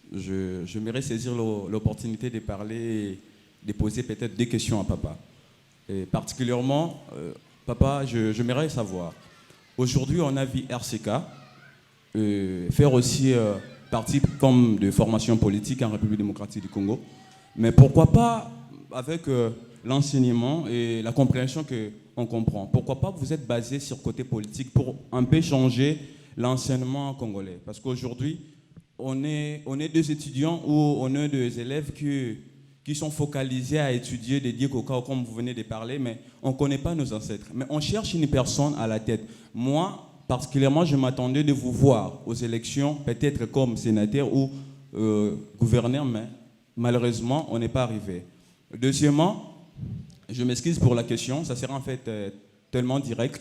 J'aimerais saisir l'opportunité de parler, de poser peut-être des questions à papa. Et particulièrement, papa, j'aimerais savoir, aujourd'hui on a vu RCK faire aussi partie comme de formation politique en République démocratique du Congo, mais pourquoi pas avec l'enseignement et la compréhension qu'on comprend, pourquoi pas vous êtes basé sur le côté politique pour un peu changer l'enseignement congolais, parce qu'aujourd'hui on est des étudiants ou on est des élèves qui sont focalisés à étudier des dieux coca, comme vous venez de parler, mais on ne connaît pas nos ancêtres. Mais on cherche une personne à la tête. Moi, particulièrement, je m'attendais de vous voir aux élections, peut-être comme sénateur ou gouverneur, mais malheureusement, on n'est pas arrivé. Deuxièmement, je m'excuse pour la question, ça sera en fait tellement direct.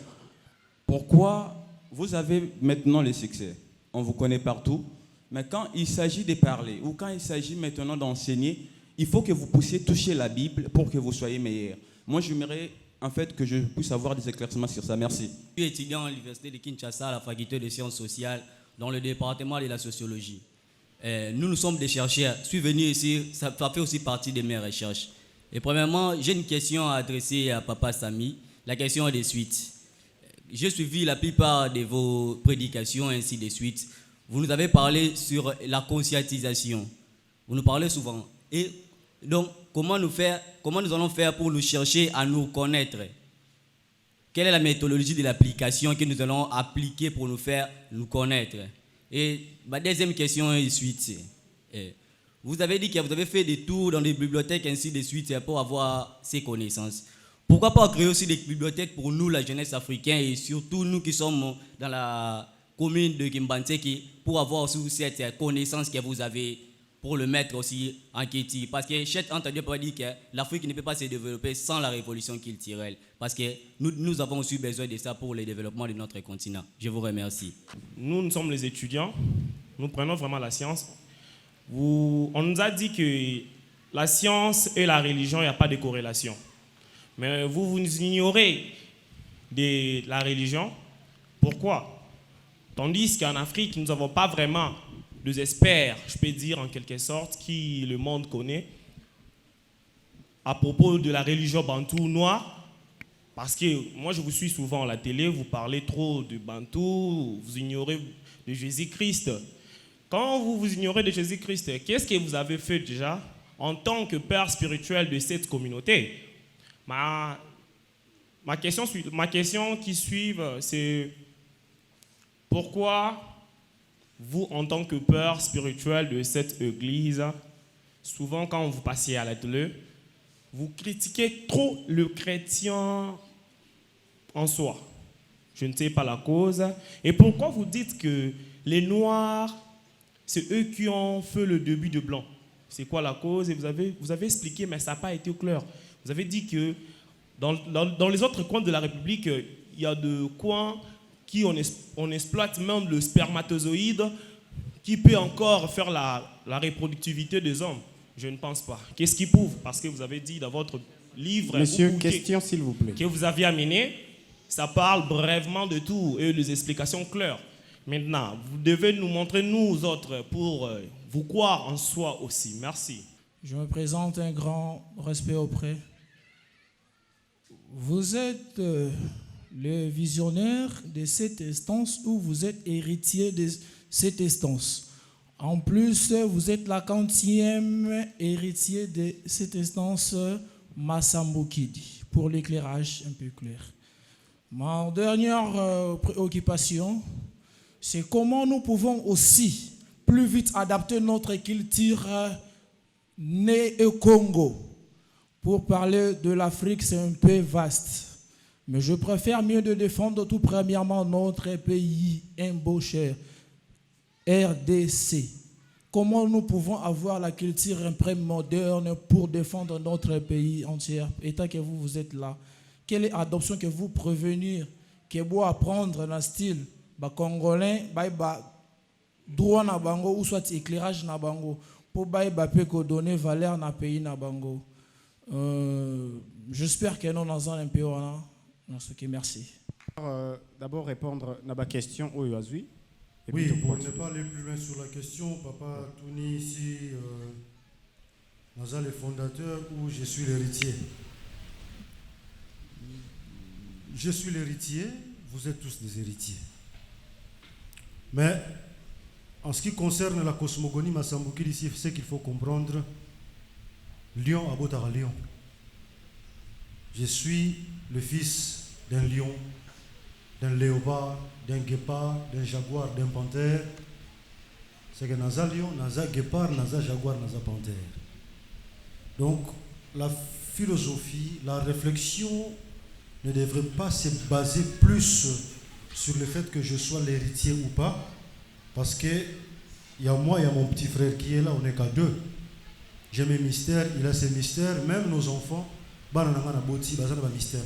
Pourquoi vous avez maintenant le succès? On vous connaît partout. Mais quand il s'agit de parler ou quand il s'agit maintenant d'enseigner, il faut que vous puissiez toucher la Bible pour que vous soyez meilleur. Moi, j'aimerais en fait que je puisse avoir des éclaircissements sur ça. Merci. Je suis étudiant à l'université de Kinshasa, à la faculté de sciences sociales, dans le département de la sociologie. Nous sommes des chercheurs. Je suis venu ici, ça fait aussi partie de mes recherches. Et premièrement, j'ai une question à adresser à Papa Sami. La question est de suite. J'ai suivi la plupart de vos prédications, ainsi de suite. Vous nous avez parlé sur la conscientisation. Vous nous parlez souvent. Et donc, comment nous allons faire pour nous chercher à nous connaître? Quelle est la méthodologie de l'application que nous allons appliquer pour nous faire nous connaître? Et ma deuxième question est de suite. Vous avez dit que vous avez fait des tours dans des bibliothèques, ainsi de suite, pour avoir ces connaissances. Pourquoi pas créer aussi des bibliothèques pour nous, la jeunesse africaine, et surtout nous qui sommes dans la commune de Kimbantseki, pour avoir aussi cette connaissance que vous avez, pour le mettre aussi en Kéti. Parce que j'ai entendu dire que l'Afrique ne peut pas se développer sans la révolution culturelle. Parce que nous avons aussi besoin de ça pour le développement de notre continent. Je vous remercie. Nous sommes les étudiants nous prenons vraiment la science. On nous a dit que la science et la religion, il n'y a pas de corrélation. Mais vous ignorez de la religion. Pourquoi? Tandis qu'en Afrique, nous n'avons pas vraiment des experts, je peux dire en quelque sorte, qui le monde connaît à propos de la religion bantou noire. Parce que moi, je vous suis souvent à la télé, vous parlez trop de bantou, vous ignorez de Jésus-Christ. Quand vous ignorez de Jésus-Christ, qu'est-ce que vous avez fait déjà en tant que père spirituel de cette communauté? Ma question qui suit, c'est pourquoi vous, en tant que père spirituel de cette église, souvent quand vous passez à la télé, vous critiquez trop le chrétien en soi. Je ne sais pas la cause. Et pourquoi vous dites que les Noirs, c'est eux qui ont fait le début de blanc? C'est quoi la cause? Et vous avez expliqué, mais ça n'a pas été clair. Vous avez dit que dans les autres coins de la République, il y a des coins qui on exploite même le spermatozoïde qui peut encore faire la reproductivité des hommes. Je ne pense pas. Qu'est-ce qui prouve? Parce que vous avez dit dans votre livre... Monsieur, question s'il vous plaît. Que vous aviez amené, ça parle brièvement de tout et des explications claires. Maintenant, vous devez nous montrer, nous autres, pour vous croire en soi aussi. Merci. Je me présente un grand respect auprès. Vous êtes le visionnaire de cette instance ou vous êtes héritier de cette instance. En plus, vous êtes la 40e héritier de cette instance Massambokidi, pour l'éclairage un peu clair. Ma dernière préoccupation, c'est comment nous pouvons aussi plus vite adapter notre culture née au Congo. Pour parler de l'Afrique, c'est un peu vaste. Mais je préfère mieux de défendre tout premièrement notre pays, un beau cher, RDC. Comment nous pouvons avoir la culture un peu moderne pour défendre notre pays entier, étant que vous êtes là? Quelle est l'adoption que vous prévenir, que vous apprendre dans le style congolais, droit na bango ou soit éclairage na bango pour donner valeur na pays na bango? J'espère que nous dans un peu merci. D'abord répondre à ma question au Yazui. Oui, pour ne pas aller plus loin sur la question, Papa Touni ici, Naza le fondateur ou je suis l'héritier? Je suis l'héritier, vous êtes tous des héritiers. Mais en ce qui concerne la cosmogonie Massambokidi ici, c'est qu'il faut comprendre, lion à Botara lion. Je suis le fils d'un lion, d'un léopard, d'un guépard, d'un jaguar, d'un panthère. C'est que naza lion, naza guépard, naza jaguar, naza panthère. Donc la philosophie, la réflexion ne devrait pas se baser plus sur le fait que je sois l'héritier ou pas, parce que il y a moi, il y a mon petit frère qui est là, on n'est qu'à deux. J'ai mes mystères, il a ses mystères, même nos enfants, mystère.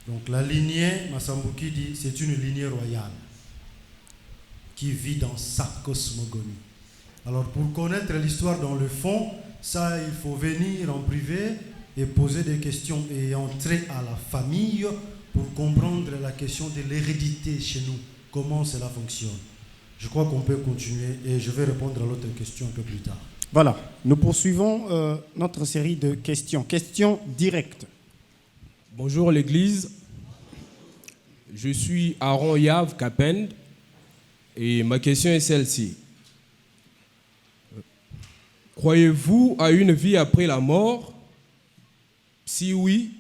Donc la lignée, Massambokidi, c'est une lignée royale qui vit dans sa cosmogonie. Alors pour connaître l'histoire dans le fond, ça il faut venir en privé et poser des questions et entrer à la famille pour comprendre la question de l'hérédité chez nous, comment cela fonctionne. Je crois qu'on peut continuer et je vais répondre à l'autre question un peu plus tard. Voilà, nous poursuivons notre série de questions. Questions directes. Bonjour l'Église, je suis Aaron Yav Kapend et ma question est celle-ci. Croyez-vous à une vie après la mort? Si oui,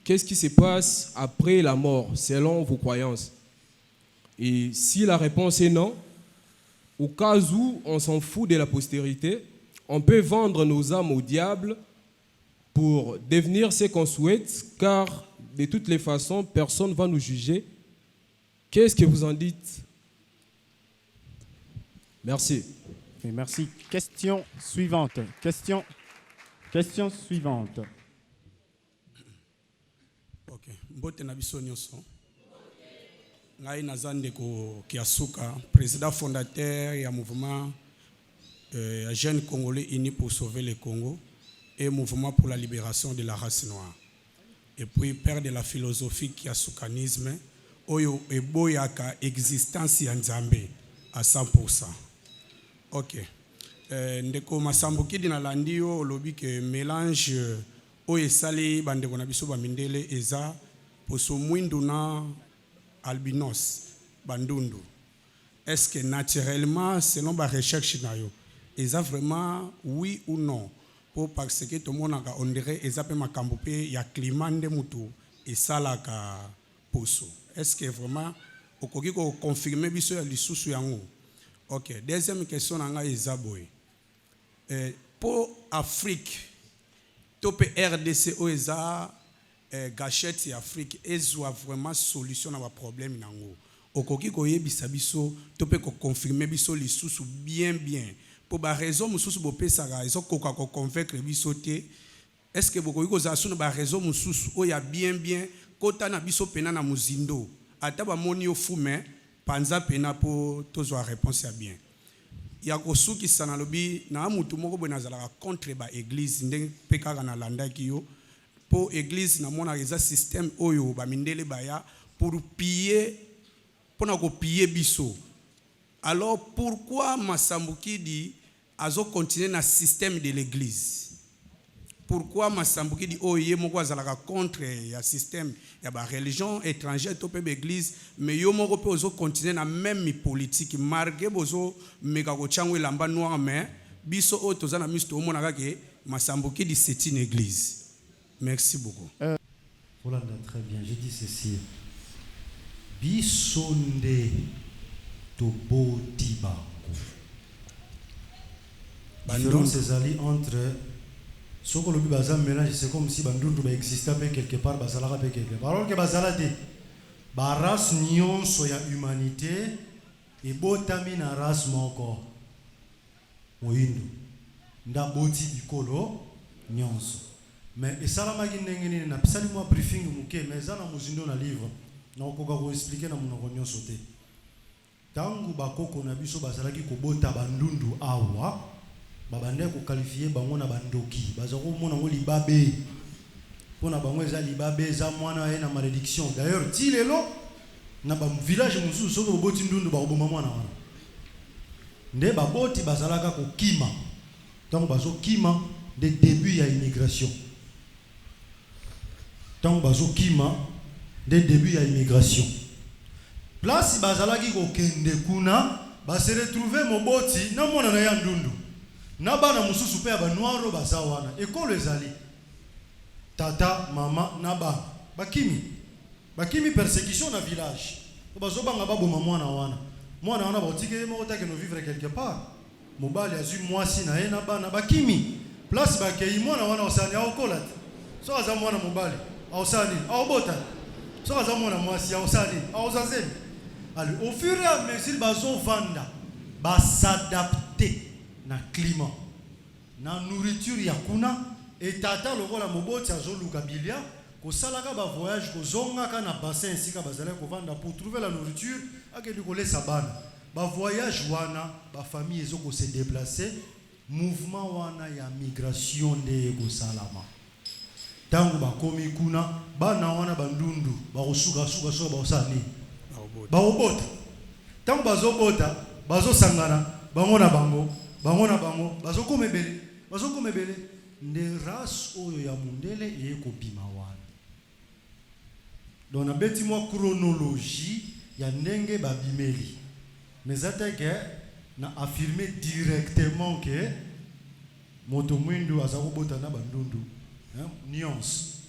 qu'est-ce qui se passe après la mort selon vos croyances? Et si la réponse est non, au cas où on s'en fout de la postérité, on peut vendre nos âmes au diable pour devenir ce qu'on souhaite, car de toutes les façons, personne ne va nous juger. Qu'est-ce que vous en dites? Merci. Et merci. Question suivante. Question suivante. Ok. Mbote na biso nyonso. ngai nazandeko Kiasuka, président fondateur du mouvement Jeunes Congolais Unis pour sauver le Congo et mouvement pour la libération de la race noire. Et puis père de la philosophie Kiasukanisme, oyo eboyaka existence ya Nzambe à 100%. Ok. Ndeko Masambukidi na landio olobi ke mélange oyo esali bandeko na biso bamindele eza poso mwindu na albinos bandundu. Est-ce que naturellement selon ba recherche na yo eza vraiment oui ou non pour parce que tout le monde on dirait eza pe makambo pe ya climat nde mutu esalaka poso. Est-ce que vraiment okoki ko confirmer biso ya lisusu yango? Ok. Deuxième question nanga eza boy. Pour Afrique, top RDC OESA, gâchette Afrique, ezwa vraiment solution à problème nango. Okoki koye bisabiso, topé ko confirmer biso lisusu bien. Pour ba raison mususu bo pesaka, ezo koka ko convaincre biso te. Est-ce que bokoki ko za sunu ba raison mususu oya bien kota na biso pena na muzindo. Ata ba moni yo fume, panza pena po tozwa réponse ya bien. Ya kosuki sana lobi na mutu moko bo nazala contre ba église ndenge pekaka na landaki yo po église na mona eza système oyo ba mindele baya pour piller pona ko piller biso. Alors pourquoi Masambukidi azo continuer na système de l'église? Pourquoi Masambukidi oye moko azalaka contre ya système ya ba religion étrangère to pe l'église mais yo moko pe ozo continuer na même politique marqué bozo meka ko changwe lamba noir mais biso o tozana misto o monaka ke Masambukidi c'est une église. Merci beaucoup. Voilà, très bien, j'ai dit ceci. Bisonde tobo tiba. La différence est entre ce que le bazar mélange, c'est comme si Bandundu existait quelque part, Bazalara quelque part. Alors que Bazalade, Baras Nyon soya humanité, et Botamina ras moko. Moindu. Nda boti bikolo, nyonso. Mais et ça la maginengeni na pisali moi briefing muke, mais ça na muzindo na livre. Na okoka ko expliquer na munoko nyonso te. Tangu bakoko na biso bazalaki kobota Bandundu awa. Babande ko qualifier bango na bandoki bazako mona ngo libabe pona bango eza libabe za mwana ye na malédiction. D'ailleurs ti lelo na ba village mususu soko boti ndundu ba oboma mwana wana nde baboti bazalaka ko kima donc bazo kima des débuts ya immigration donc bazo kima des débuts ya immigration place bazalaki ko kende kuna ba se retrouver moboti na mwana na ya ndundu na bana mususu pe ba noiro baza wana ekolo ezali tata mama na bana bakimi persécution na village bazo banga baboma mwana wana baotike mo otake no vivre quelque part mobali azu mwasi na ye na bana bakimi place bakei mwana wana osani aokola so aza mwana mobali aosani aobota so aza mwana mwasi aosani aozazeni. Alors au fur et à mesure bazo vanda ba s'adapter na climat na nourriture ya kuna et tata lokola moboti azoluka bilia ko salaka ba voyage ko zonga na bassin sika bazala ko vanda pour trouver la nourriture akeli ko lesa bana ba voyage wana ba famille ezoko se déplacer mouvement wana ya migration de ko salama tangu ba komi kuna bana wana bandundu ba kosuka so ba osani ba obota tangu bazobota bazosangana bango na bango bazoko mebele nde race oyo ya mundele eye kobima wana. Donc na beti mo chronologie ya ndenge babimeli mais atake na affirmer directement que moto mwindu azako bota na bandundu nuance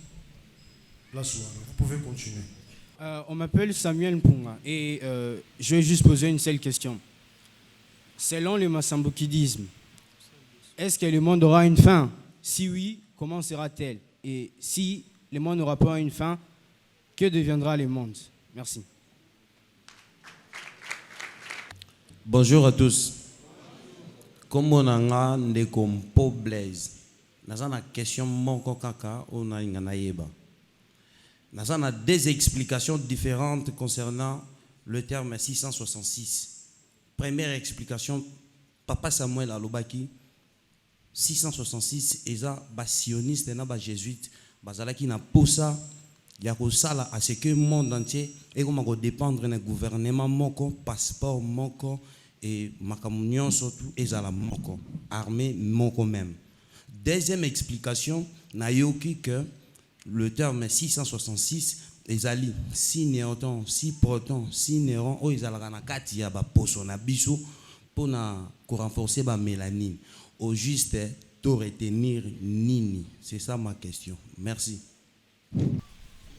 la soirée. Vous pouvez continuer. On m'appelle Samuel Mpunga et je vais juste poser une seule question. Selon le Masambukidisme, est-ce que le monde aura une fin? Si oui, comment sera-t-elle? Et si le monde n'aura pas une fin, que deviendra le monde? Merci. Bonjour à tous. Comme on a des compos blaise, nous avons une question moko kaka on a ingana yeba. Nous avons des explications différentes concernant le terme 666. Première explication, Papa Samuel Alobaki, 666, eza ba sioniste na ba jésuite, bazalaki na posa ya kosala à ce que le monde entier et comment dépendre d'un gouvernement moko, passeport moko et makamunion surtout ezala moko, armée moko même. Deuxième explication, nayoki que le terme 666 ezali 6 néutons, 6 protons, 6 neutrons, o ezalaka na kati ya ba poso na biso pona ko renforcer ba mélanine. Au juste to retenir nini. C'est ça ma question. Merci.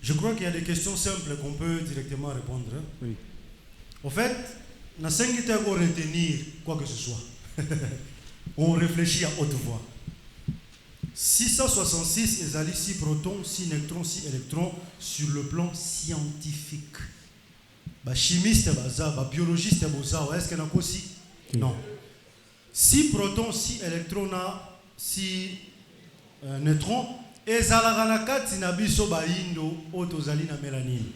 Je crois qu'il y a des questions simples qu'on peut directement répondre. Oui. En fait, on a 5 minutes pour retenir quoi que ce soit. On réfléchit à haute voix. 666 ezali 6 protons, 6 neutrons, 6 électrons sur le plan scientifique. Ba chimiste baza, ba biologiste boza, est-ce que na kosi? Non. 6 protons, 6 électrons, 6 neutrons, ezalaka na kati na biso ba indo otozali na mélanine.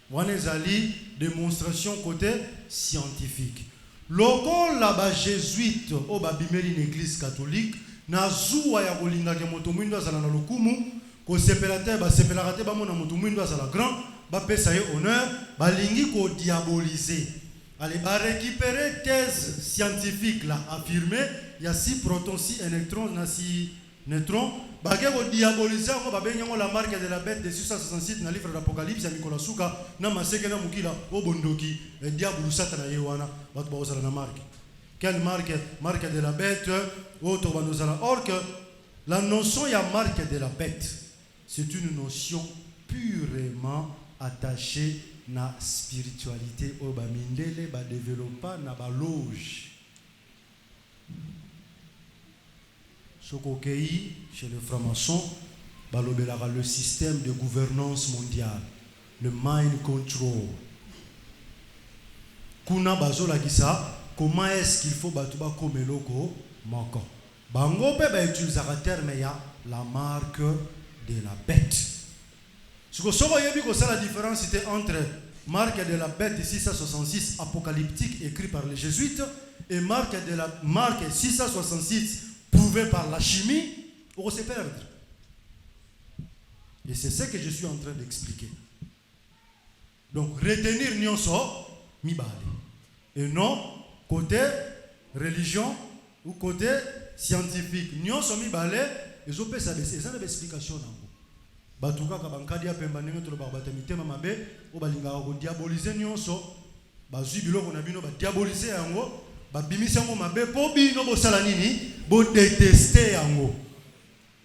Wana ezali démonstration côté scientifique. Loko la ba jésuite o ba bimeli une église catholique na zuwa ya kolinga ke moto mwindo azala na lokumu ko sepelate ba sepelate ba mona moto mwindo azala grand ba pesa ye honneur ba lingi ko diaboliser. Allez, ba récupérer thèse scientifique là affirmée, il y a 6 protons, 6 électrons, 6 neutrons. Ba ke ko diaboliser ko ba benyango la marque de la bête de 666 na livre d'Apocalypse ya Nicolas Souka na maseke na mukila o bondoki diabolu satana yewana ba ba osala na marque. Quelle marque? Marque de la bête. Or que la notion y a marque de la bête, c'est une notion purement attachée à la spiritualité au bamindele ba développa na ba loge. Sokokei chez les francs-maçons, balobelaka le système de gouvernance mondiale, le mind control. Kuna bazola kisa. Comment est-ce qu'il faut battre comme logo moko? Bango pe ba utiliser le terme ya la marque de la bête. Ce que soba yebi ko la différence c'était entre marque de la bête 666 apocalyptique écrit par les jésuites et marque 666 prouvée par la chimie, on va se perdre. Et c'est ce que je suis en train d'expliquer. Donc retenir nyonso mibale et non côté religion ou côté scientifique. Nous sommes balé et je peux savoir c'est une explication nango. Batuka ka bankadi ya pemba ndenge to babata mitema mabe o balinga ko diaboliser nyonso bazwi biloko na bino ba diaboliser yango ba bimisa ngo mabe po bino bo sala nini bo détester yango.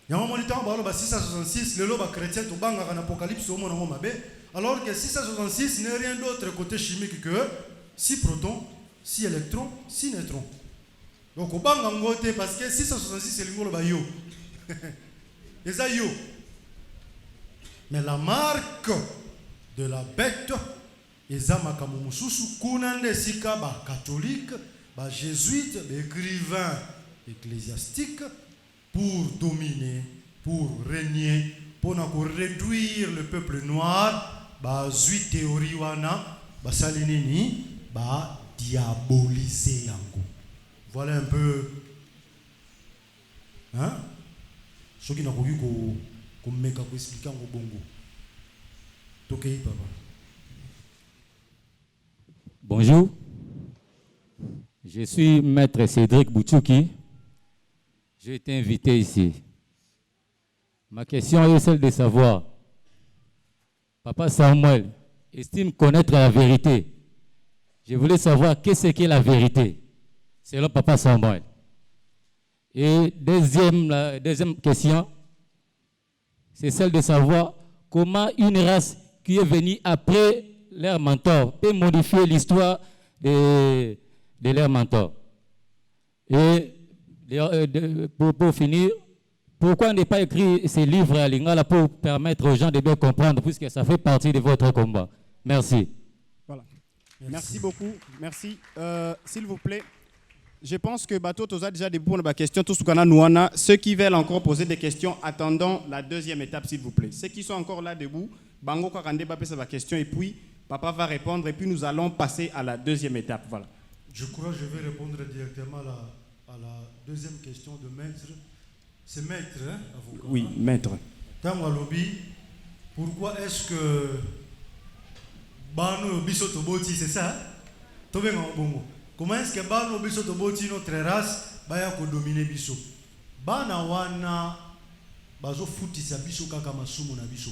Yango monitant ba ba 666 lelo ba chrétien to banga na apocalypse o mona ngo mabe alors que 666 n'est rien d'autre côté chimique que 6 protons, 6 électrons, 6 neutrons. Donc, on va en parce que 666 c'est le mot yo. Et ça yo. Mais la marque de la bête, ezama kamususu kunande sika ba catholique, ba jésuite, ba écrivain ecclésiastique pour dominer, pour régner, pour réduire le peuple noir, ba zui théorie wana, ba salinini, ba diaboliser yango. Voilà un peu hein ce qui n'a pas eu comme mec pour expliquer en bongo. Tokei papa. Bonjour. Je suis maître Cédric Boutchouki. J'ai été invité ici. Ma question est celle de savoir, Papa Samuel estime connaître la vérité. Je voulais savoir qu'est-ce qu'est la vérité, selon Papa Samuel. Et la deuxième question, c'est celle de savoir comment une race qui est venue après leur mentor peut modifier l'histoire de leur mentor. Et pour finir, pourquoi ne pas écrire ces livres à Lingala pour permettre aux gens de bien comprendre, puisque ça fait partie de votre combat. Merci. Voilà. Merci beaucoup. Merci. S'il vous plaît, je pense que Bato a déjà des bonnes questions. Ceux qui veulent encore poser des questions, attendons la deuxième étape, s'il vous plaît. Ceux qui sont encore là debout, Bango Kakande va poser sa question et puis Papa va répondre et puis nous allons passer à la deuxième étape. Voilà. Je crois que je vais répondre directement à la deuxième question de maître. C'est maître, hein, avocat? Oui, maître. Tango lobby, pourquoi est-ce que Bano Biso Toboti, c'est ça? Comment est-ce que Bano Biso Toboti, notre race, baya ko dominer Biso? Bana wana bazo futisa Biso kaka masumu na Biso.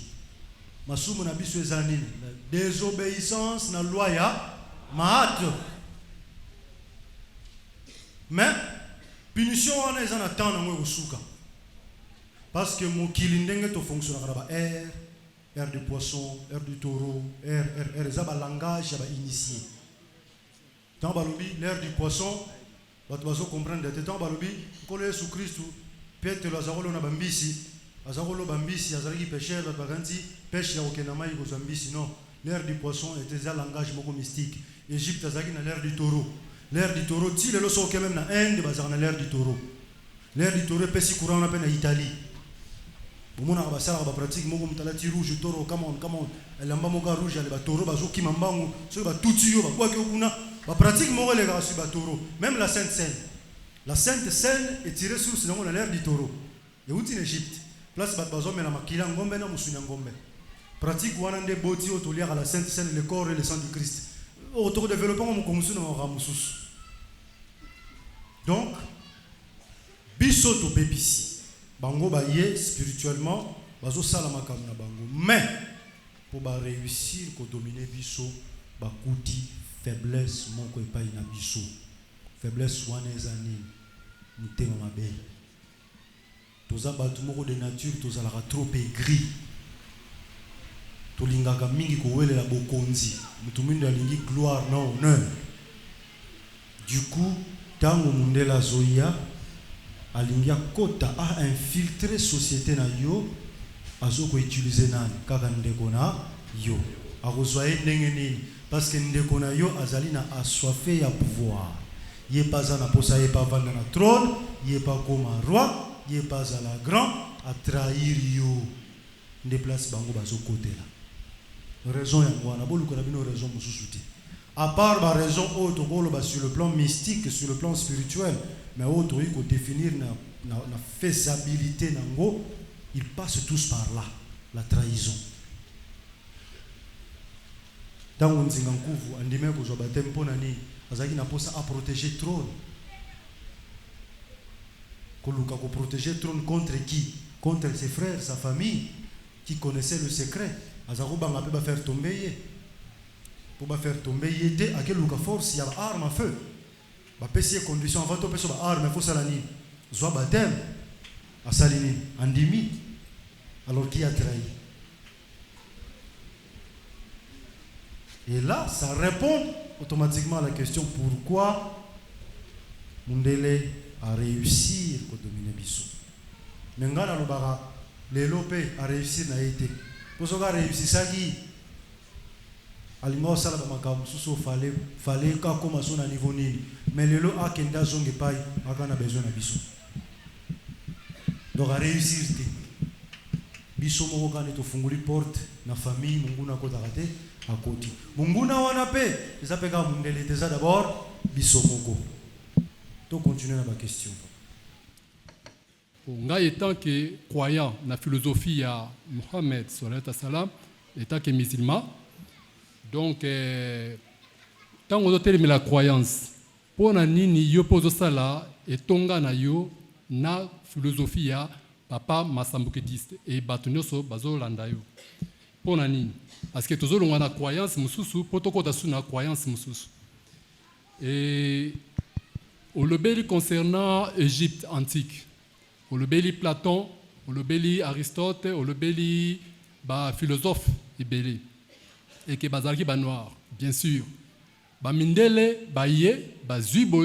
Masumu na Biso ezanine. Désobéissance na loi ya maat. Mais punition wana ezana temps na ngwe kusuka. Parce que mon kilindenge to fonctionne à air de poisson, air du taureau, air ça langage ça initié. Tant balobi l'air du poisson, va te comprendre de temps balobi collé sous Christ, Pierre Lazaro na bambisi, azarolo bambisi, azariki pêcheur va ganti pêche ya okenama iko zambisi non. L'air du poisson était un langage moko mystique. Égypte azaki na l'air du taureau. L'air du taureau, ti le loso quand même na Inde bazar na l'air du taureau. L'air du taureau pesi courant na peine Italie. Bon, on a pratique mon talati rouge taureau come on elle amba moka rouge elle ba taureau ba zo ki mambangu so ba tutio ba kwa ke kuna ba pratique mon les gars sur ba taureau même la Sainte Seine est tirée sur sinon l'air du taureau et où en Égypte place ba bazo mena makila ngombe na musunya ngombe pratique wana nde boti au tolia à la Sainte Seine le corps et le sang du Christ autour développement mon komusu na ramusus donc biso to bebisi bango baye spirituellement bazo sala makambo na bango mais pour ba réussir ko dominer biso bakuti faiblesse moko epai na biso faiblesse wana ezani mutema mabe toza batu moko de nature tozalaka trop aigri tolingaka mingi kowelela bokonzi mutu mingi alingi gloire na honneur du coup tango mundela zoya alingia kota a infiltrer société na yo azoko utiliser nani kaka ndeko na yo akozwaye ndenge nini parce que ndeko na yo azali na assoiffé ya pouvoir ye pas na posa ye pas vanda na trône ye pas comme roi ye pas la grand a trahir yo nde place bango bazokotela raison ya ngwana boluka na bino raison mususuti à part la raison autre sur le plan mystique sur le plan spirituel mais autre il faut définir la faisabilité nango ils passent tous par là la trahison dans on zinga nkuvu andime ko zo batem pona ni azaki na posa a protéger trône koluka ko protéger trône contre qui contre ses frères sa famille qui connaissaient le secret azako banga pe ba faire tomber pour ba faire tomber yete akeluka force ya arme à feu ba pesi condition avant to peso ba arme faut salani zo batem a salini andimi alors qui a trahi et là ça répond automatiquement à la question pourquoi Mundele a réussi à dominer biso mengana lobara lelope a réussi na été pour ça réussi ça qui alimo sala ba makambo suso fallait ka koma so na niveau nini mais lelo akenda zonge pai akana besoin na biso donc a réussir te biso moko kana to funguli porte na famille mungu na kota kate akoti mungu na wana pe eza pe ka mundele déjà d'abord biso moko to continuer na ba question ngai étant que croyant na philosophie ya Mohammed sallallahu alayhi wa sallam étant que musulman donc tant on doit la croyance pour na nini yo pozo sala etonga na yo na philosophie ya papa masambuketiste et batunyoso bazo landa yo pour na nini parce que tozo longa na croyance mususu potoko dasu na croyance mususu et au lobeli concernant Égypte antique au lobeli Platon au lobeli Aristote au lobeli ba philosophe ibeli et que bazalaki ba noir bien sûr ba mindele ba ye ba zuibo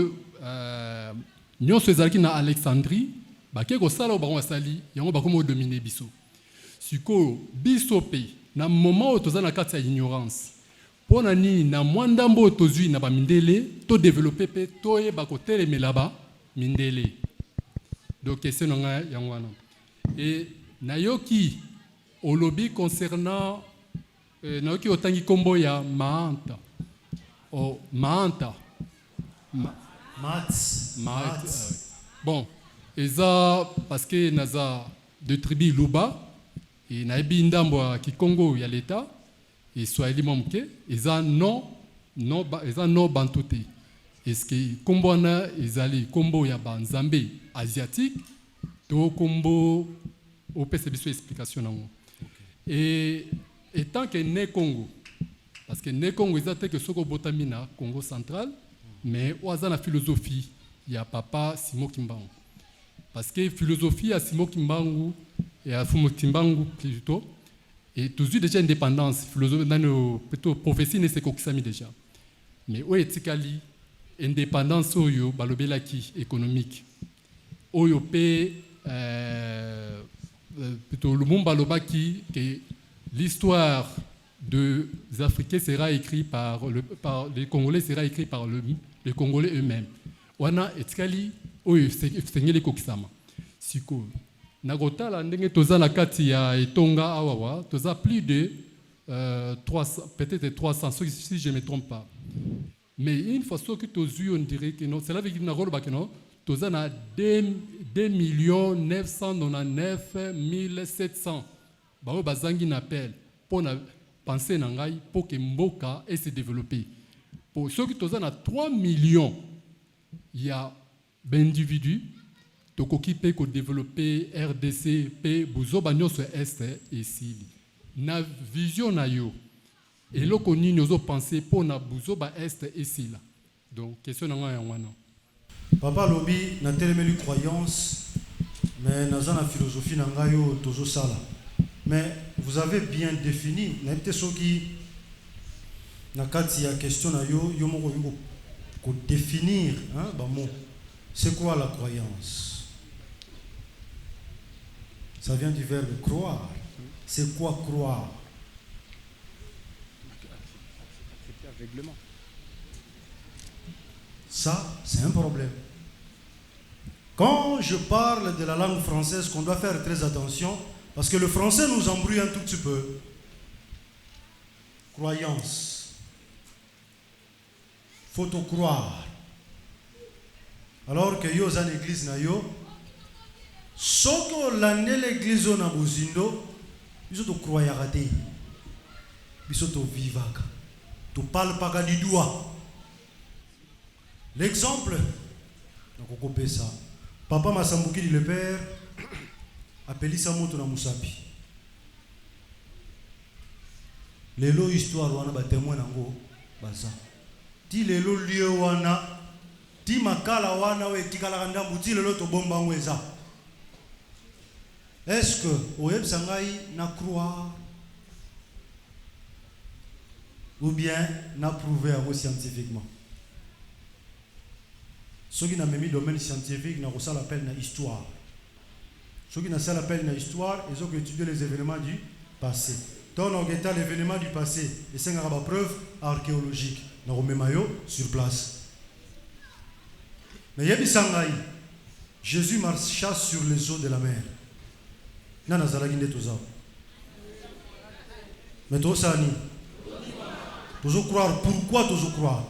nyonso ezalaki na Alexandrie ba ke ko sala ba wasali yango ba komo dominer biso siko biso pe na moment où tozana kati ya ignorance pona ni na mwandambo tozui na ba mindele to développer pe to ye ba ko telemela ba mindele donc question nga yango wana et nayoki au lobby concernant naoki otangi kombo ya Maanta. Oh, Maanta. Bon, eza parce que naza de tribu Luba et naibi ndambo ya Kikongo ya l'État et Swahili momke eza eza no bantuté. Est-ce que kombo na ezali kombo ya banzambe asiatique to kombo au pese biso explication nango. Et tant que né Congo parce que né Congo eza te que soko botamina Congo central mais oaza na philosophie ya papa Simo Kimbangu. Parce que philosophie ya Simo Kimbangu et à Fumo Kimbangu plutôt et toujours déjà indépendance philosophie dans nos plutôt prophétie ne se kokisami déjà. Mais o etikali indépendance oyo balobelaki économique oyo pe plutôt le monde balobaki que l'histoire des Africains sera écrite par les Congolais sera écrite par les Congolais eux-mêmes. Wana etikali oyo sengeli kokisama siko nagotala ndenge toza na kati ya etonga awawa toza plus de 300 peut-être 300 si je me trompe pas. Mais une fois que tu on dirait que non, c'est là que nous avons dit que non, tu as 2 999 700. Bah, bazangi n'appelle pour penser n'angai pour que Mboka ait se développer. Pour ceux qui tu as 3 millions, il y a d'individus qui peuvent développer RDC, P, Bouzo, Bagnon sur Est et Sili. Na vision na yo. Et là, on a pensé pour na Bouzo, ba Est et Sili. Donc, question n'anga ya wana. Papa Lobi, na télémélu croyance, mais na zana philosophie n'anga yo tozo sala. Mais vous avez bien défini, na été soki na kati ya question na yo yo moko yo ko définir hein ba mot. C'est quoi la croyance? Ça vient du verbe croire. C'est quoi croire? Ça, c'est un problème. Quand je parle de la langue française, qu'on doit faire très attention, parce que le français nous embrouille un tout petit peu. Croyance. Faut te croire. Alors que yo zan église na yo, soko l'année l'église na bozindo, biso to croire raté. Biso to vivaka. Tu parles pas du doigt. L'exemple, donc on ça. Papa Masambuki dit le père, appelé Samoto na Musapi. Lelo histoire wana ba témoin nango baza. Ti lelo lieu wana, ti makala wana we tikala ndambu ti lelo to bomba ngweza. Est-ce que oyeb sangai na croire ou bien n'a prouvé scientifiquement? Ceux qui n'ont même mis domaine scientifique n'ont pas l'appel na histoire. Ceux qui n'ont pas l'appel na histoire, ils ont étudié les événements du passé. Donc on regarde les événements du passé et c'est une preuve archéologique. On remet maillot sur place. Mais il y a des Jésus marcha sur les eaux de la mer. Nana zalaginde toza. Mais toi ça ni. Toujours croire. Pourquoi toujours croire?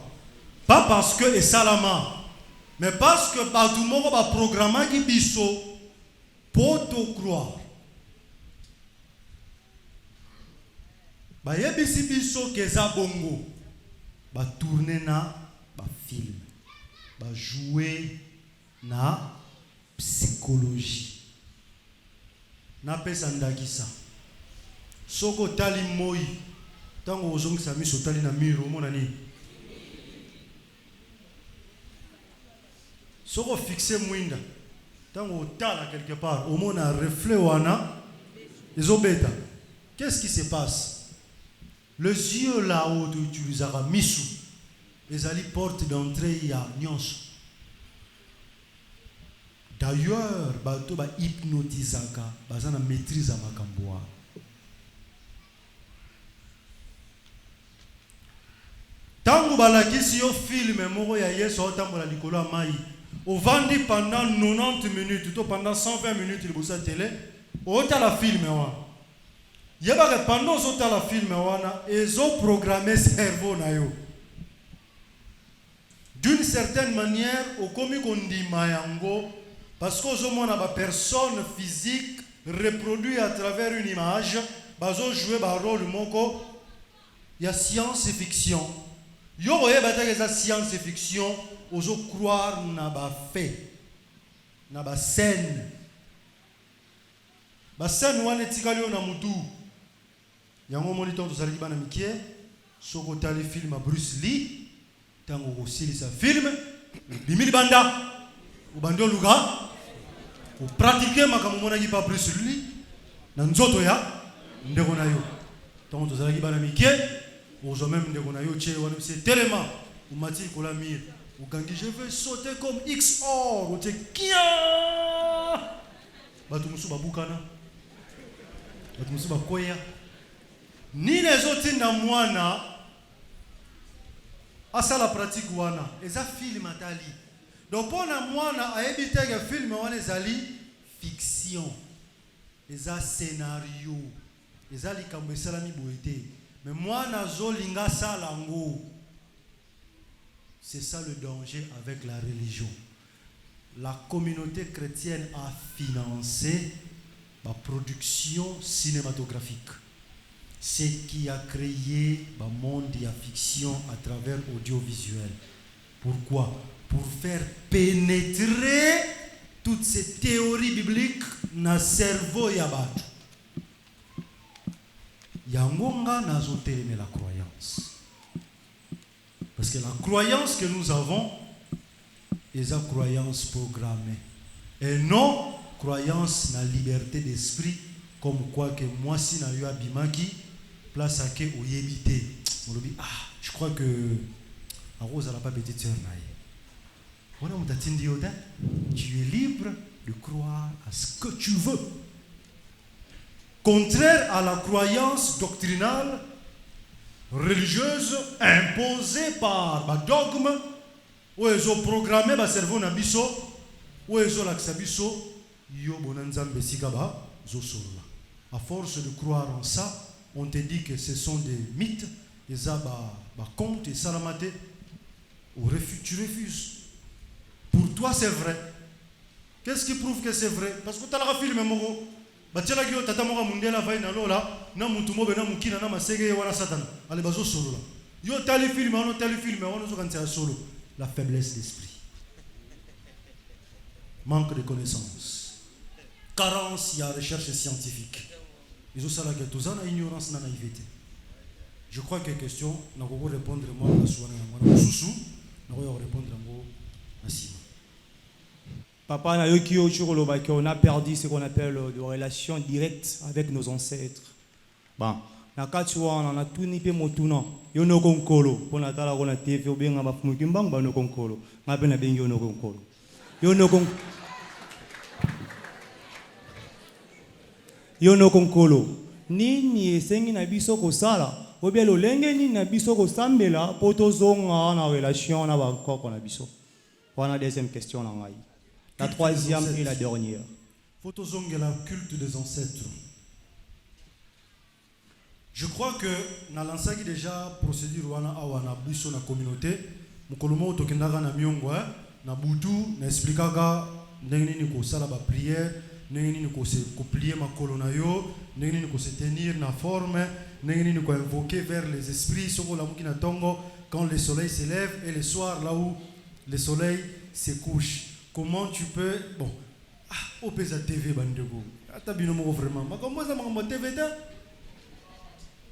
Pas parce que et salama, mais parce que par tout le monde va programmer qui biso pour te croire. Ba yebisi biso keza bongo. Ba tourner na ba film. Ba jouer na psychologie. Na pesa ndakisa. Soko tali moi. Tango ozongi sami sotali na miro mona ni. Soko fixé mwinda. Tango otala quelque part, au moins un reflet wana ezobeta. Qu'est-ce qui se passe? Les yeux là-haut tu utiliseras misu. Les ali porte d'entrée ya nyonso. D'ailleurs, bato ba hypnotisaka, bazana maîtrise makamboa. Tango balakisi yo film moko ya Yesu otambola likolo ya mai. Au vandi pendant 90 minutes, tout pendant 120 minutes, il bosse à télé. Au la film, yeba pendant la film wana ezo programmer cerveau na yo d'une certaine manière au komi kondima yango parce que ozomona ba personne physique reproduit à travers une image bazo jouer ba rôle moko ya science fiction yo boye bataka za science fiction ozo croire na ba fait na ba scène wana etikali yo na mutu yango moni ntango tozalaki bana mikie soko otali film ya Bruce Lee ntango kosilisa film bimi libanda obandi oluka opratike makambo omonaki pa Bruce Lee na nzoto ya ndeko na yo ntango tozalaki bana mikie ozwa meme ndeko na yo tie wana c'est tellement omati kola mire okangi je veux sauter comme XOR otie kia bato mosusu babukana bato mosusu bakoya nini ezotinda mwana asala pratique wana eza film atali donc mpona mwana ayebi teke film wana ezali fiction eza scénario eza likambo esalami boye te mais mwana azolinga asala yango. C'est ça le danger avec la religion. La communauté chrétienne a financé la production cinématographique. Ce qui a créé le monde de la fiction à travers audiovisuel. Pourquoi? Pour faire pénétrer toutes ces théories bibliques dans le cerveau yabatu. Yangonga nazoteleme la croyance. Parce que la croyance que nous avons est une croyance programmée. Et non croyance dans la liberté d'esprit, comme quoi que moi si na yo abimaki, place à que oyebité. Je crois que Rose n'a pas petite sœur naïe. Tu es libre de croire à ce que tu veux. Contraire à la croyance doctrinale, religieuse imposée par le dogme, où ils ont programmé le cerveau na biso, où ils ont l'accès biso, yo bonanzambe sikaba zo sorola. À force de croire en ça, on te dit que ce sont des mythes, et ça ba compte et salamate, tu refuses. Pour toi c'est vrai. Qu'est-ce qui prouve que c'est vrai? Parce que tu as la film moko. Batela kio tata moka mundela vai na lola na mutu mobe na mukina na masege wana satana ale bazo solo la yo tali film ono zo kantia solo la faiblesse d'esprit, manque de connaissances, carence ya recherche scientifique, ils ont ça la tozana ignorance na naïveté. Je crois que question na ko répondre moi la soana na susu na ko répondre ngo na sima. Papa, on a perdu ce qu'on appelle de relations directes avec nos ancêtres. Bon, on a tout nippé motuna. Yo no konkolo. Pour la tala on a TV ou bien on a fumukimbang ba no konkolo. On a bien yo no konkolo. Yo no konkolo. Nini esengi na biso ko sala. Ou bien lo lenge ni na biso ko sambela poto zonga na relation na ba ko na biso. Voilà deuxième question na ngai. La troisième et la dernière. Photozong est le culte des ancêtres. Je crois que dans l'enseigne déjà procédure wana awana biso na communauté mukolomo tokendaka na miongo na butu na expliquaka ndenge nini ko sala ba prière ndenge nini ko se plier makolo na yo ndenge nini ko se tenir na forme ndenge nini ko invoquer vers les esprits soko la mukina tongo quand le soleil se lève et le soir là où le soleil se couche. Comment tu peux bon au pesa TV bandego ata bino mo vraiment makambo za makambo TVT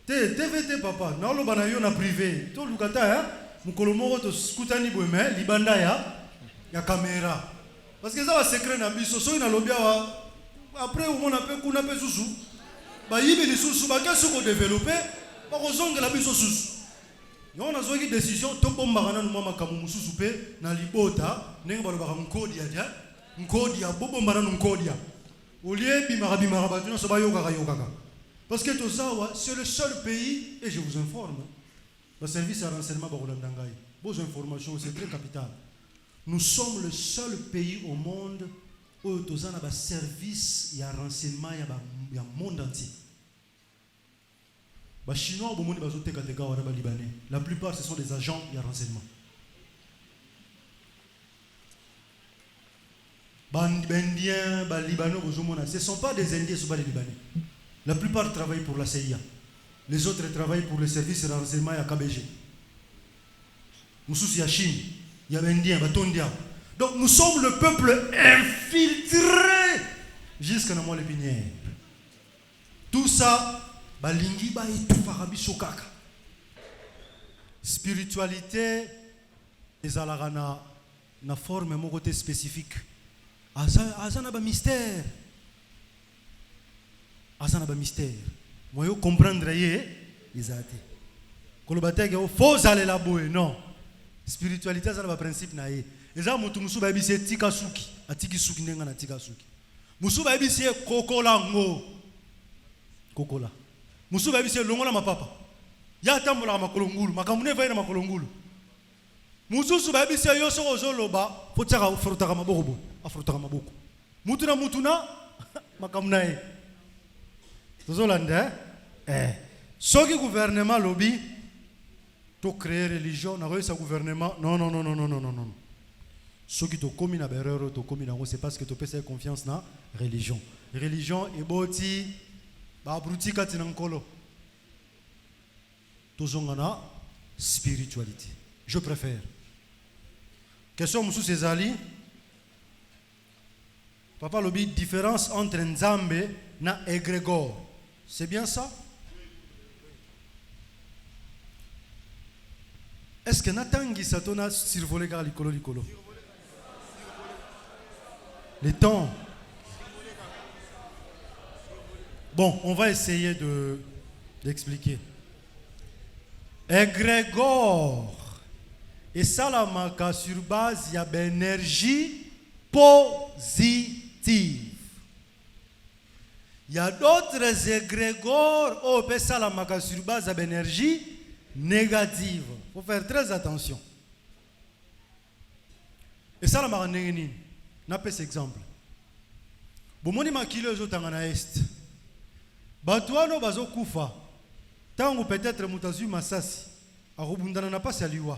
TVT papa na lo bana yo na privé to lukata mukolo moko to skutani boeme libanda ya caméra parce que ça va secret na biso so ina lobia après on a pe kuna pe susu ba yibi li susu ba kesu ko développer ba ko zonga la biso susu. On a une décision, tout le monde a dit na libota, nenga balobaka nkodi ya nkodi ya bobo mbana nkodi ya. Olie bimara batuna so ba yoka yoka. Parce que Tozawa, c'est le seul pays et je vous informe. Le service de renseignement barolandangai. Vos informations c'est très capital. Nous sommes le seul pays au monde où Tozana ba service ya renseignement ya monde entier. Les Chinois, la plupart, ce sont des agents de renseignement. Les Libanais, ce ne sont pas des Indiens, ce ne sont pas des Libanais. La plupart travaillent pour la CIA. Les autres travaillent pour le service de renseignement à KBG. Nous sommes il y a Chine, il y a Indien, il y a Tondia. Donc nous sommes le peuple infiltré jusqu'à la moelle épinière. Tout ça, balingi ba et tout farabi sokaka. Spiritualité, les alarana na forme mon côté spécifique. Azana ba mystère. Azana ba mystère. Moi yo comprendre yé, izate. Kolobate ke faut aller la boue non. Spiritualité ça ba principe na yé. Eza mutu musu ba bise tika suki, atiki suki ndenga na tika suki. Musu ba bise kokola ngo. Kokola. Musu ba bise longola mapapa. Ya tambola makolongulu, makamune va na makolongulu. Musu ba bise yo so ozoloba, fotaka frotaka maboko, afrotaka maboko. Mutuna makamuna e. Tozolanda soki gouvernement lobby to créer religion na sa gouvernement non. Soki to komi na berero to komi na c'est parce que to pesa confiance na religion et boti ba bruti katina nkolo to zongana spiritualité. Je préfère question musu Césali papa lobby différence entre nzambe na égrégore. C'est bien ça? Est-ce que Natangi Satona survolé car l'icolo? Les temps. Bon, on va essayer d'expliquer. Égrégore. Et ça, la marque sur base, il y a une énergie positive. Il y a d'autres égrégores où on peut ça la marque sur base d'énergie négative. Il faut faire très attention. Et ça la marque négative. N'a pas cet exemple. Bomoni makilo zo tangana est. Batuano bazo kufa. Tango peut-être mutazu masasi. Arobundana na pas saliwa.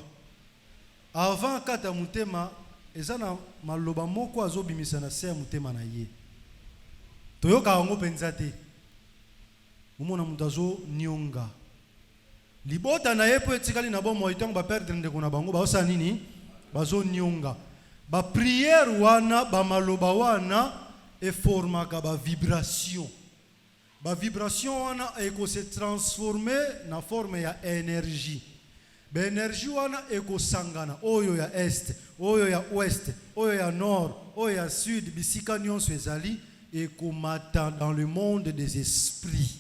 Avant kata mutema ezana maloba moko azobimisa na se mutema na ye. Toyoka ngo penzate. Mumona mutazo nyonga. Libota na yepo etikali na bomo itango ba perdre ndeko na bango ba osa nini? Bazo nyonga. Ba prière wana ba maloba wana e formaka ba vibration. Ba vibration wana eko se transformer na forme ya énergie. Ba énergie wana eko sangana oyo ya est, oyo ya ouest, oyo ya nord, oyo ya sud, bisika nyonso ezali eko mata dans le monde des esprits.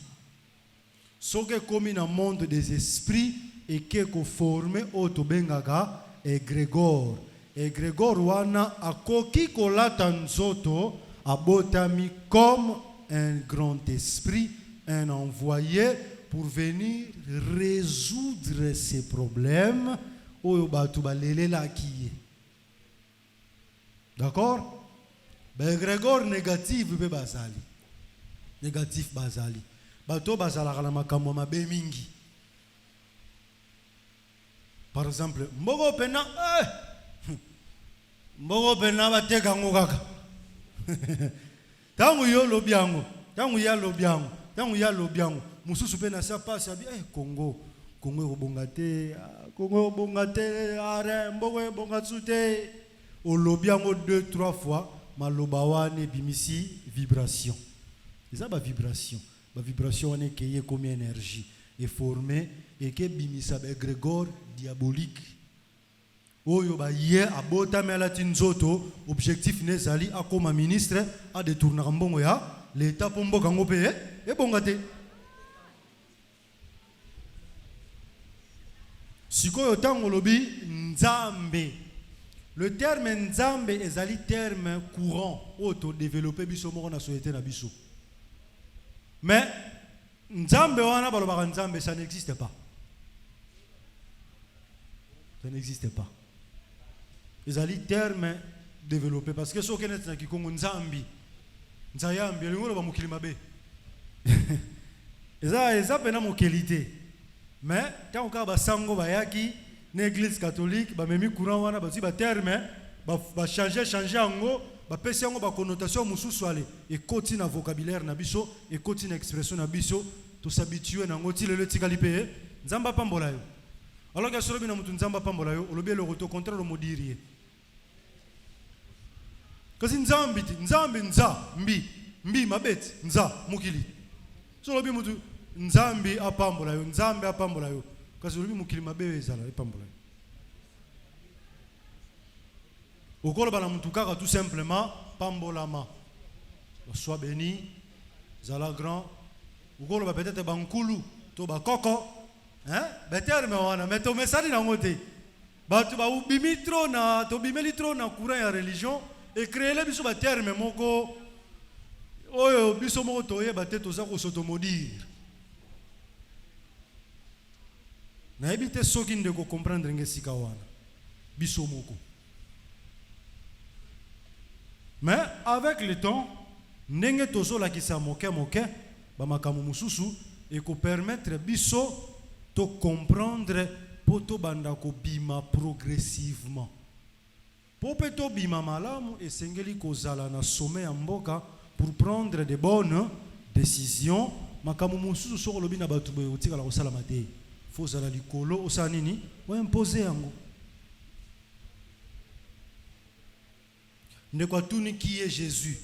Soke komi na monde des esprits et keko formé auto bengaga égrégore. Égrégore wana akoki kolata nzoto abotami comme un grand esprit, un envoyé pour venir résoudre ces problèmes oyo batu balelela kiye. D'accord? Égrégore négatif be bazali. Négatif bazali. Bato bazala kala makambo mabe mingi. Par exemple, mbogo pena mbogo pena bateka ngo kaka. Tangu yo lobiango, tangu ya lobiango, tangu ya lobiango. Mususu pena sa passe abi Congo obongate, Congo obongate, are mbogo obongatsute. O lobiango 2-3 fois, maloba wane bimisi vibration. Ça ba vibration. La vibration est qui comme énergie est formée et qui bimisa égrégore diabolique. Oyo ba ye abota melatin zoto objectif nezali akoma ministre a détourner mbongo ya l'état pour mboka ngope e bongate. Sikoyo tango lobi nzambe. Le terme nzambe ezali terme courant auto développé biso moko na société na biso. Mais Nzambe wana balobaka Nzambe, ça n'existe pas. Ça n'existe pas. Ils ont des termes développés parce que ceux qui sont qui Congo Nzambi, Nzayambi, les gens ba mukili mabe. Eza pena mo qualité. mais tant ka ba sango ba yaki na église catholique ba memi courant wana ba ti ba terme ba changer yango ba pesi yango ba connotation mususu ale et koti na vocabulaire na biso et koti na expression na biso to s'habituer na ngoti le tikali pe nzamba pambola yo alors que solobi na mutu nzamba pambola yo olobi le roto contraire le modirier kasi nzambi mbi mabeti nza mukili solobi mutu nzambi apambola yo kasi olobi mukili mabe ezala epambola yo okolo bana mutu kaka tout simplement pambolama sois béni zala grand okolo ba peut-être bankulu to bakoko beterme wana mais to mesali na ngote batu ba ubimitro na to bimelitro na courant ya religion et créer les biso ba terme moko oyo biso moko toye ba te toza ko sotomodire na ebite soki ndeko comprendre ngesika wana biso moko. Mais avec le temps ndenge tozo la kisa moke ba makamu mususu et ko permettre biso to comprendre poto banda ko bima progressivement. Pope to bima malamu esengeli kozala na sommet ya mboka pour prendre de bonnes décisions. Makamu mususu soko lobi na batu boye otika la kosala mate. Faut zala likolo osa nini o imposer yango. Ndeko tuni qui est Jésus?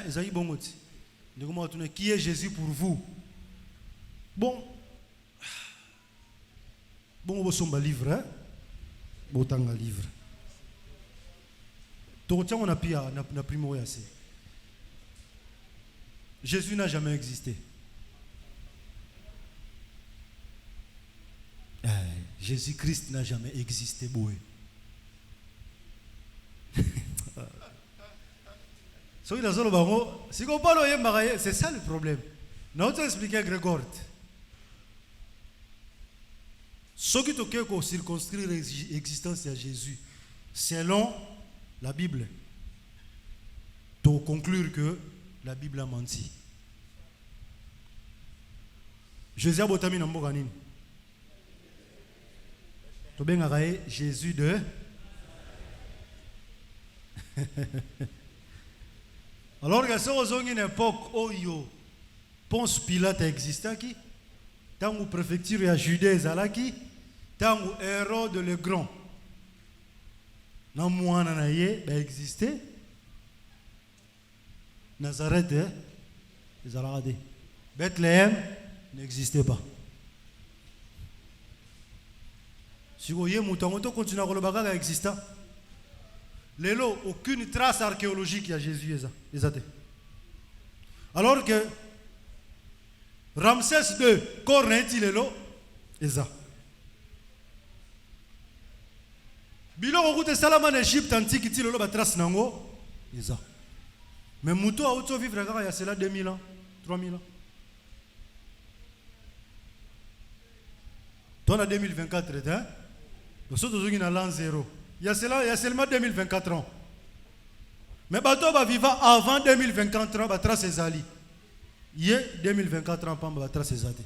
Ezali bongoti. Ndeko mo tuni qui est Jésus pour vous? Bon vous sommes livre, botanga livre. Totiens on a pia na primo assez. Jésus n'a jamais existé. Jésus-Christ n'a jamais existé, boy. C'est ça le problème. Nous avons expliqué à Grégor. Ce qui est circonscrire l'existence de Jésus, selon la Bible, pour conclure que la Bible a menti. Jésus a botami na mboka nini? To benga Jésus de alors que c'est une époque où Ponce Pilate existait qui tant où préfecture ya Judée zalaki tant où Hérode le Grand na mwana na ye ba existait Nazareth ezalaka. Bethléem n'existait pas. Si vous voyez, Moutangoto continue à le existant. Lélo, aucune trace archéologique à Jésus. Alors que Ramsès II, corps n'est-il Lélo? Eza. Bilo au route de Salaman Égypte antique, il y a une trace nango. Eza. Mais Mouto a auto vivre il y a cela 2000 ans, 3000 ans. Toi, en 2024, nous sommes dans l'an 0. Il y a seulement 2024 ans. Mais bateau va vivre avant 2024 ans, va tracer ses alliés. Il y a 2024 ans, va tracer ses alliés.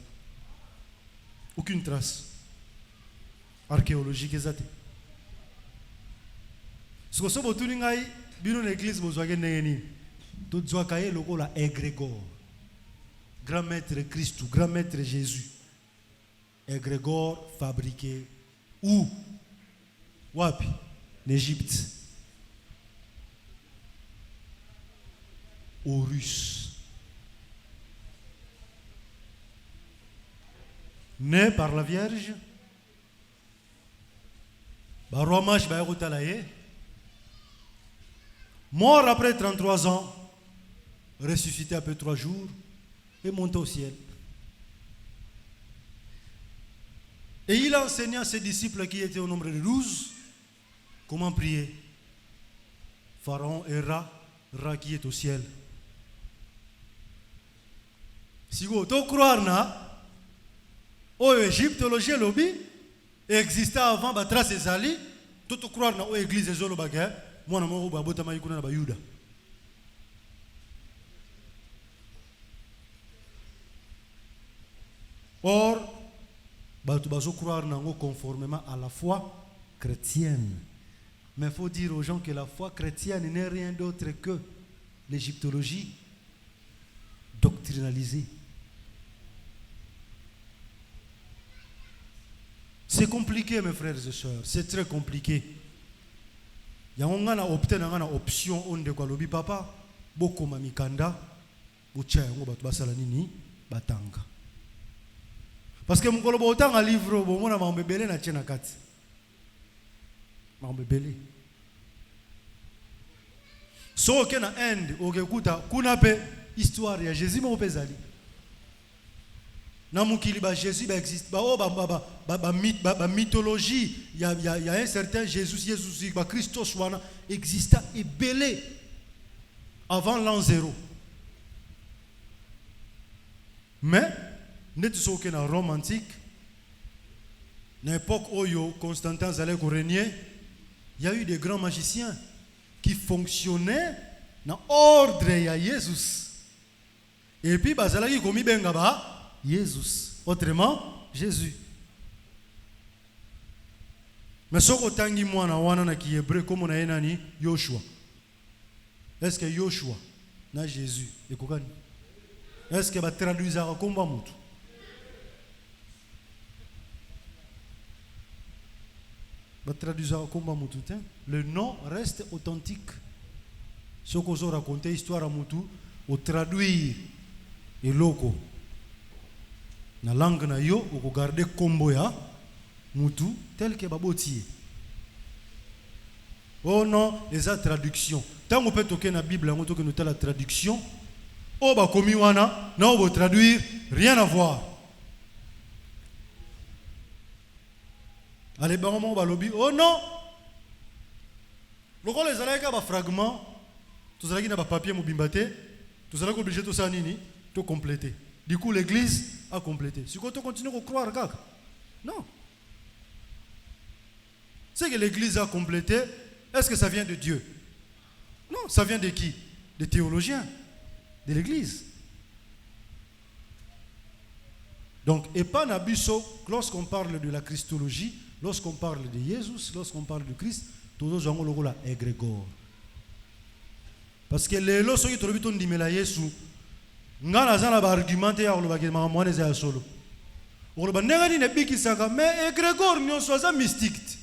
Aucune trace archéologique. Ce que nous avons dit, dans l'église, nous avons dit, tout le égrégore. Grand maître Christ, grand maître Jésus. Égrégore fabriqué où? Wapi? En Égypte. Aux Russes. Né par la Vierge. Baromach Bayrotalaye. Mort après 33 ans. Ressuscité après 3 jours. Et monté au ciel. Et il a enseigné à ses disciples qui étaient au nombre de 12 comment prier. Pharaon et Ra qui est au ciel. Si vous croire na, au Égypte, le lobby existait avant Batra Césali, tout croire na l'église de Zolo Bagay, moi, je suis babota maïkouna na bayuda. Or, bato bazo croire nango conformément à la foi chrétienne. Mais il faut dire aux gens que la foi chrétienne n'est rien d'autre que l'égyptologie doctrinalisée. C'est compliqué, mes frères et sœurs. C'est très compliqué. Il y a une option onde kwa lobi papa boko mamikanda bucha yango bato basala nini batanga. Parce que mukolo botanga livre bo mona mambebele na chena kati. Mambebele. So ke na end okekuta kuna pe histoire ya Jésus mo pezali. Na mukili ba Jésus ba existe ba mythologie il y a un certain Jésus ba Christos wana exista et belé avant l'an 0. Mais net soke na Rome antique na époque oyo Constantin allait régner, il y a eu des grands magiciens qui fonctionnaient dans ordre ya Jésus. Et puis bazalaki komi benga ba Jésus, autrement Jésus. Mais ce que tangi mwana wana na ki hébreu comme on a nani Yoshua. Est-ce que Yoshua na Jésus et kokani? Est-ce que ba traduisa komba mutu? Ba traduisa komba mutu te? Le nom reste authentique. Ce que vous raconté histoire à mutu au traduire et loco. Na langue na yo ou garder kombo ya mutu tel que baboti. Oh non, les traductions. Tant on peut toquer na Bible, on toque la traduction. Oh ba komi wana, na on traduire, rien à voir. Allez ba moment ba lobi. Oh non. Loko les alaika ba fragment, tous alaki na ba papier mo bimbate, tous alaki obligé tout ça nini, tout compléter. Du coup l'église a complété. Si on continue à croire, non. C'est que l'église a complété. Est-ce que ça vient de Dieu? Non, ça vient de qui? Des théologiens, de l'église. Donc, et pas nabiso, lorsqu'on parle de la christologie, lorsqu'on parle de Jésus, lorsqu'on parle de Christ, tous gens ont la égrégore. Parce que les lois sont qui trouvent dit mais la Jésus. Ngana zana ba argumenter ya oloba ke mwana za solo oloba ndengani ne bikisaka mais égrégore nyonso za mystique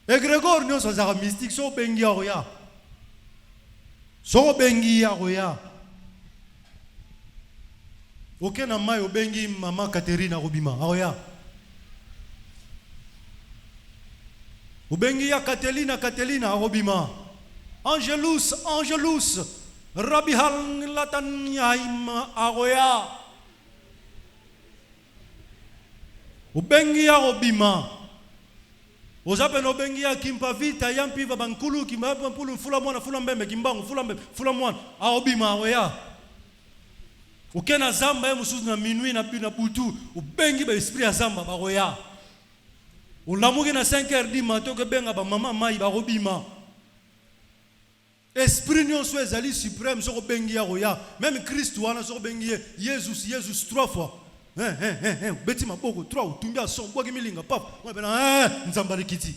égrégore nyonso za mystique so bengi ya roya so bengi ya roya okena mayo bengi mama Caterina Robima roya obengi ya Catelina Robima Angelus Rabbi Hal Latanyaim Aroya Ubengi ya Robima Ozape no bengi ya Kimpa Vita Yampi Bankulu Kimba Pulu Fula Mwana Fula Mbembe Kimbangu Fula Mwana Aobima Aroya Ukena Zamba Musuzu na minui na butu Ubengi ba esprit ya Zamba Baroya Ulamuki na 5h du matin ke benga ba mama mai ba Robima Esprit nyonso ezali suprême soko bengi ya roya même Christ wana soko bengi Jésus 3 fois beti maboko 3 utunga son boki milinga pap moi bena nzambari kiti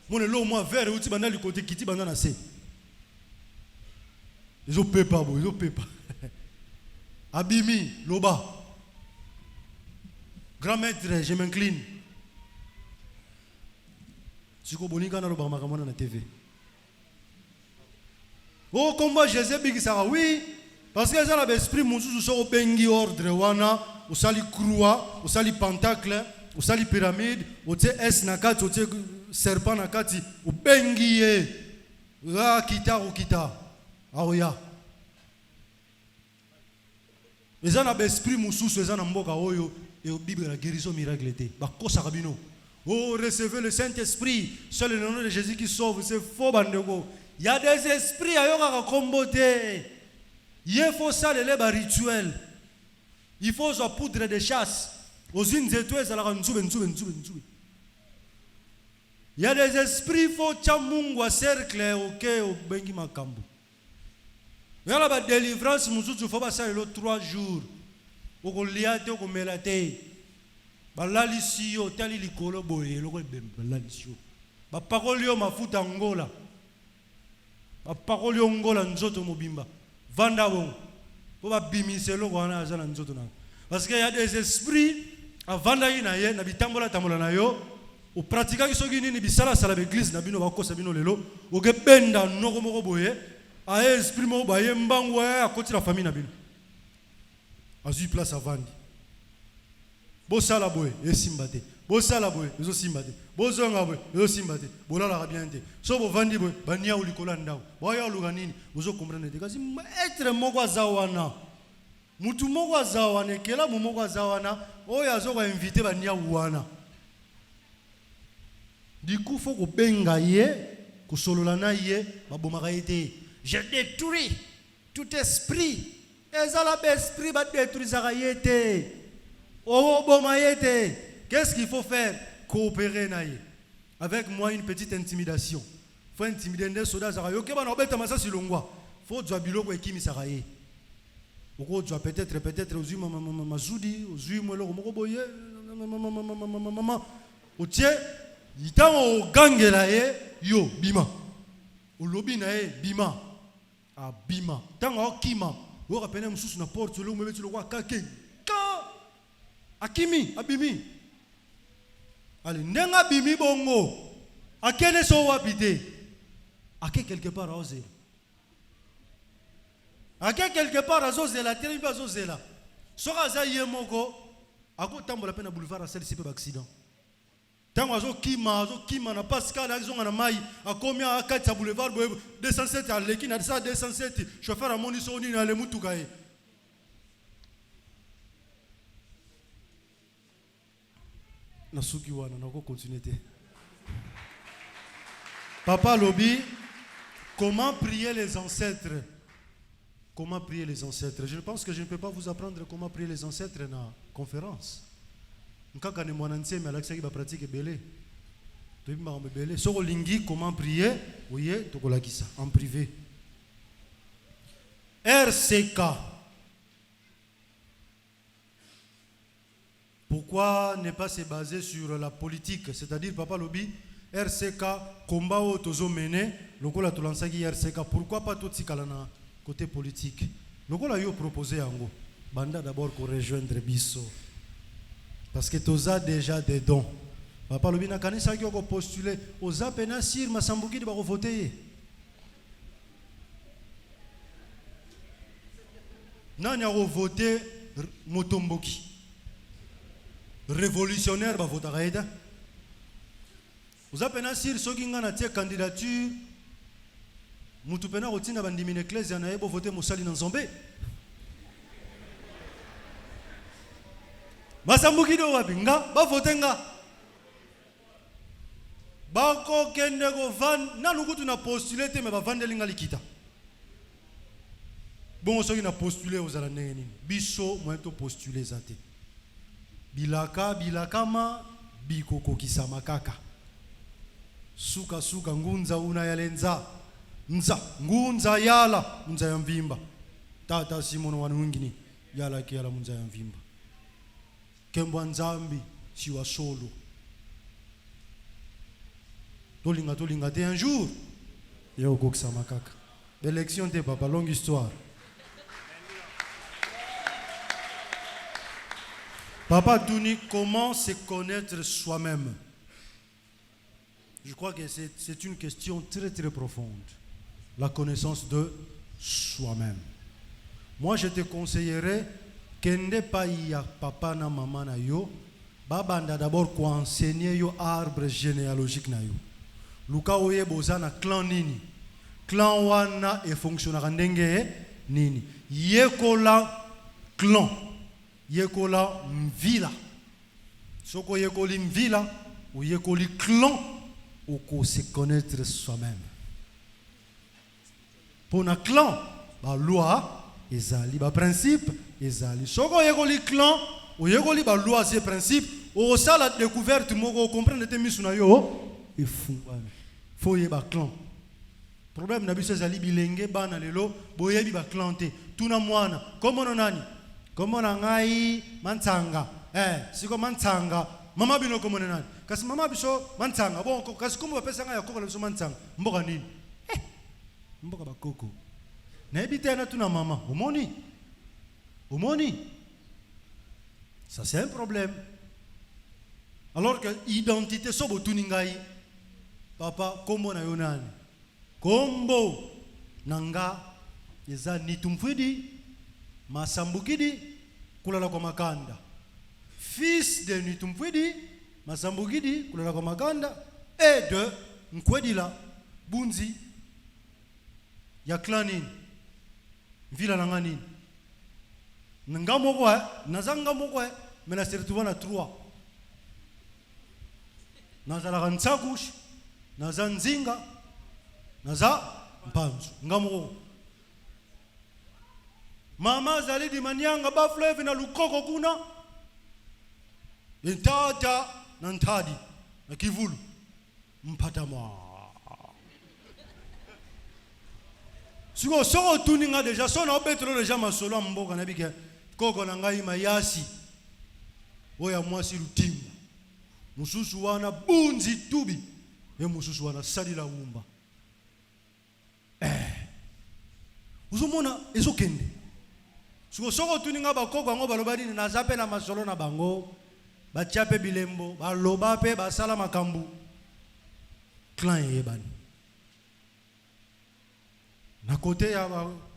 mon lo moi vert uti bana côté kiti bana na se ils ont pas abimi loba grand maître je m'incline siko boninga na loba makamona na TV. Oh, comment Jésus bikisaka oui, parce que ça l'esprit mususu so bengi ordre wana, usali croix, usali pentacle, usali pyramide, ote S nakati, ote serpent nakati, ubengi ye, ra kita ou kita, aoya. Les gens ont esprit mususu, les gens ont mboka oyo, et au Bible la guérison miracle était. Ba kosa kabino. Oh, recevez le Saint-Esprit, seul le nom de Jésus qui sauve, c'est faux bandego. Il y a des esprits à comboter. Il faut ça les rituels. Il faut sa poudre de chasse. Aux unes étoiles, ça la rend il y a des esprits, il faut chamungwa cercle, ok, au bengi makambu. Il y a la délivrance, il faut passer les 3 jours. Au liate, au melate. balalisi yo tali likolo boye loko ebembe balalisi yo baparole yo mafuta ngola baparole yo ngola nzoto mobimba vanda bongo po babimise loko wana aza na nzoto na parce que y a des esprits avandaki na ye na bitambola tambola na yo opratikaki soki nini bisalasala baeglise na bino bakosa bino lelo okebenda noko moko boye aye esprit moko baye mbangu akoti na famille na bino azwi place avandi bosala boye esimba te bosala boye ezosimba te bozonga boye ezosimba te bolalaka bien te so bovandi boye baniau likolo ya ndako boya oluka nini bozokomprendre te kasi etre moko aza wana mutu moko aza wana ekelamu moko aza wana oyo azokoinvite baniau wana diku fo kobenga ye kosolola na ye babomaka ye te je détruis tout esprit ezala besprit badétruisaka ye te qu'est-ce qu'il faut faire? Coopérer avec moi une petite intimidation. Il faut intimider des soldats. Il faut que biloko ekimi saraye. Oko tu peut-être aux mazudi, aux mwelo mokoboye. Otie itango gangela ye yo bima. Olobi na ye bima. Ah bima. Tango kima. O rapene mususu na porte lo mebeti lo kwa kake. Akimi, abimi. Allez, nenga bimi bongo. Akene so wapite. Ake quelque part à oser. Ake quelque part à oser la terre pas oser là. Sora za yemoko. Ako tambo la pena boulevard à celle ci pe accident. Tango azo kima na Pascal azo na mai akomi a katsa boulevard 207 à leki na ça 207 chauffeur à moniso ni na le mutukae. Nasuki wana nako continuer. Papa Lobi, comment prier les ancêtres? Comment prier les ancêtres? Je pense que je ne peux pas vous apprendre comment prier les ancêtres dans la conférence. Nkaka ne mwananse mais alaxaki ba pratique belé. To bima ba belé. Soko lingi comment prier? Oui, tokolakisa en privé. RCK. Pourquoi ne pas se baser sur la politique? C'est-à-dire, Papa Lobi, RCK, combat au tozo mené, lokola tolansaki RCK, pourquoi pas tout sikalana côté politique? Lokola yo proposé ango, banda d'abord qu'on rejoindre biso. Parce que toza déjà des dons. Papa Lobi na kanisa ki ko postuler, oza pena sir masambuki de ba voter. Nani a voté Motomboki? Révolutionnaire ba votera eda. Vous appena sir soki nga na tie candidature mutu pena rotina bandimi ecclesia na ebo voter mosali na Nzombe. Masambuki do wabinga ba votenga. Ba ko kende go van na lukutu na postuler te me ba vandelinga likita. Bon soki na postuler aux ala neni. Biso moento postuler zate. Bilaka bilakama bikoko kisama kaka. Suka suka ngunza una yalenza. Nza ngunza yala nza ya mvimba. Tata Simono wanu wingini yala kiala nza ya mvimba. Kembwa nzambi siwa solo. Tolinga te un jour. Yao kokisama kaka. L'élection te papa longue histoire. Papa Touni, comment se connaître soi-même? Je crois que c'est une question très très profonde. La connaissance de soi-même. Moi, je te conseillerais kende pa ya papa na maman na yo, babanda d'abord ko enseigner yo arbre généalogique na yo. Luka oye bozana clan nini? Clan wana e fonctionnera ndenge nini? Yekola clan. Yekola mvila. Soko yekoli mvila ou yekoli clan ou ko se connaître soi-même. Pour un clan, ba loi ezali, ba principe ezali. Soko yekoli clan ou yekoli ba loi ces principes, ou ça la découverte moko comprendre te misuna yo et fou. Faut yeba clan. Problème na biso ezali bilenge bana lelo boyebi ba clan te. Tuna mwana, comment nani? Comment ngai mansanga siko mantsanga mama bino komone nani kasi mama biso mantsanga bon kasi kombo bapesa nga ya koko biso mantsanga mboka nini mboka bakoko na ebite na tuna mama omoni ça c'est un problème alors que identité so botuni ngai papa kombo na yo nani kombo nanga eza nitumfwidi masambukidi kulala kwa makanda fils de nitumfwidi masambukidi kulala kwa makanda et de nkwedila bunzi ya clanine vila nanga nini ngamo kwa nazanga moko mena se retrouve na 3 nazala kansakush nazanzinga naza mpanzu ngamo mama zali di manyanga ba fleuve na lukoko kuna ntata na ntadi na kivulu mpata mwa siko soko tuninga deja sona obetro deja masolo mboka na bike koko na ngai mayasi oya mwasi lutimbu mususu wana bunzi tubi ye mususu wana salila umba uzomona ezokende soko tuninga bakoko ngo baloba nini nazape na masolo na bango bachape bilembo baloba pe basala makambu clan yebani na kote ya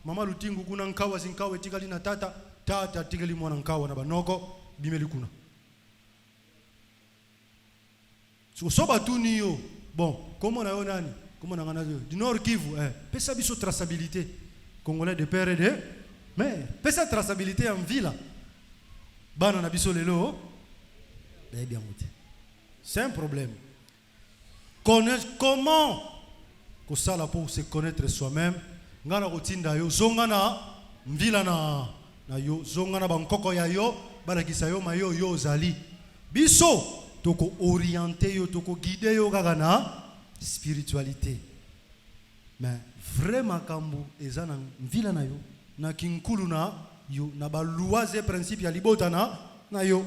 mama lutingu kuna nkawa zinkawa tikali na tata tikali mwana nkawa na banoko bimeli kuna so batuni yo bon comment na yo nani comment na ngana du Nord Kivu pesa biso traçabilité congolais de père et de mais pesa traçabilité en ville bana na biso lelo bien monté c'est un problème comment que ça là pour se connaître soi-même ngana kotinda yo zongana mvila na yo zongana bankoko ya yo balakisa yo mayo yo zali biso toko orienter yo toko guider yo kaka na spiritualité mais vraiment kambu ezana mvila na yo na kinkulu na yo na baluaze principe ya libota na yo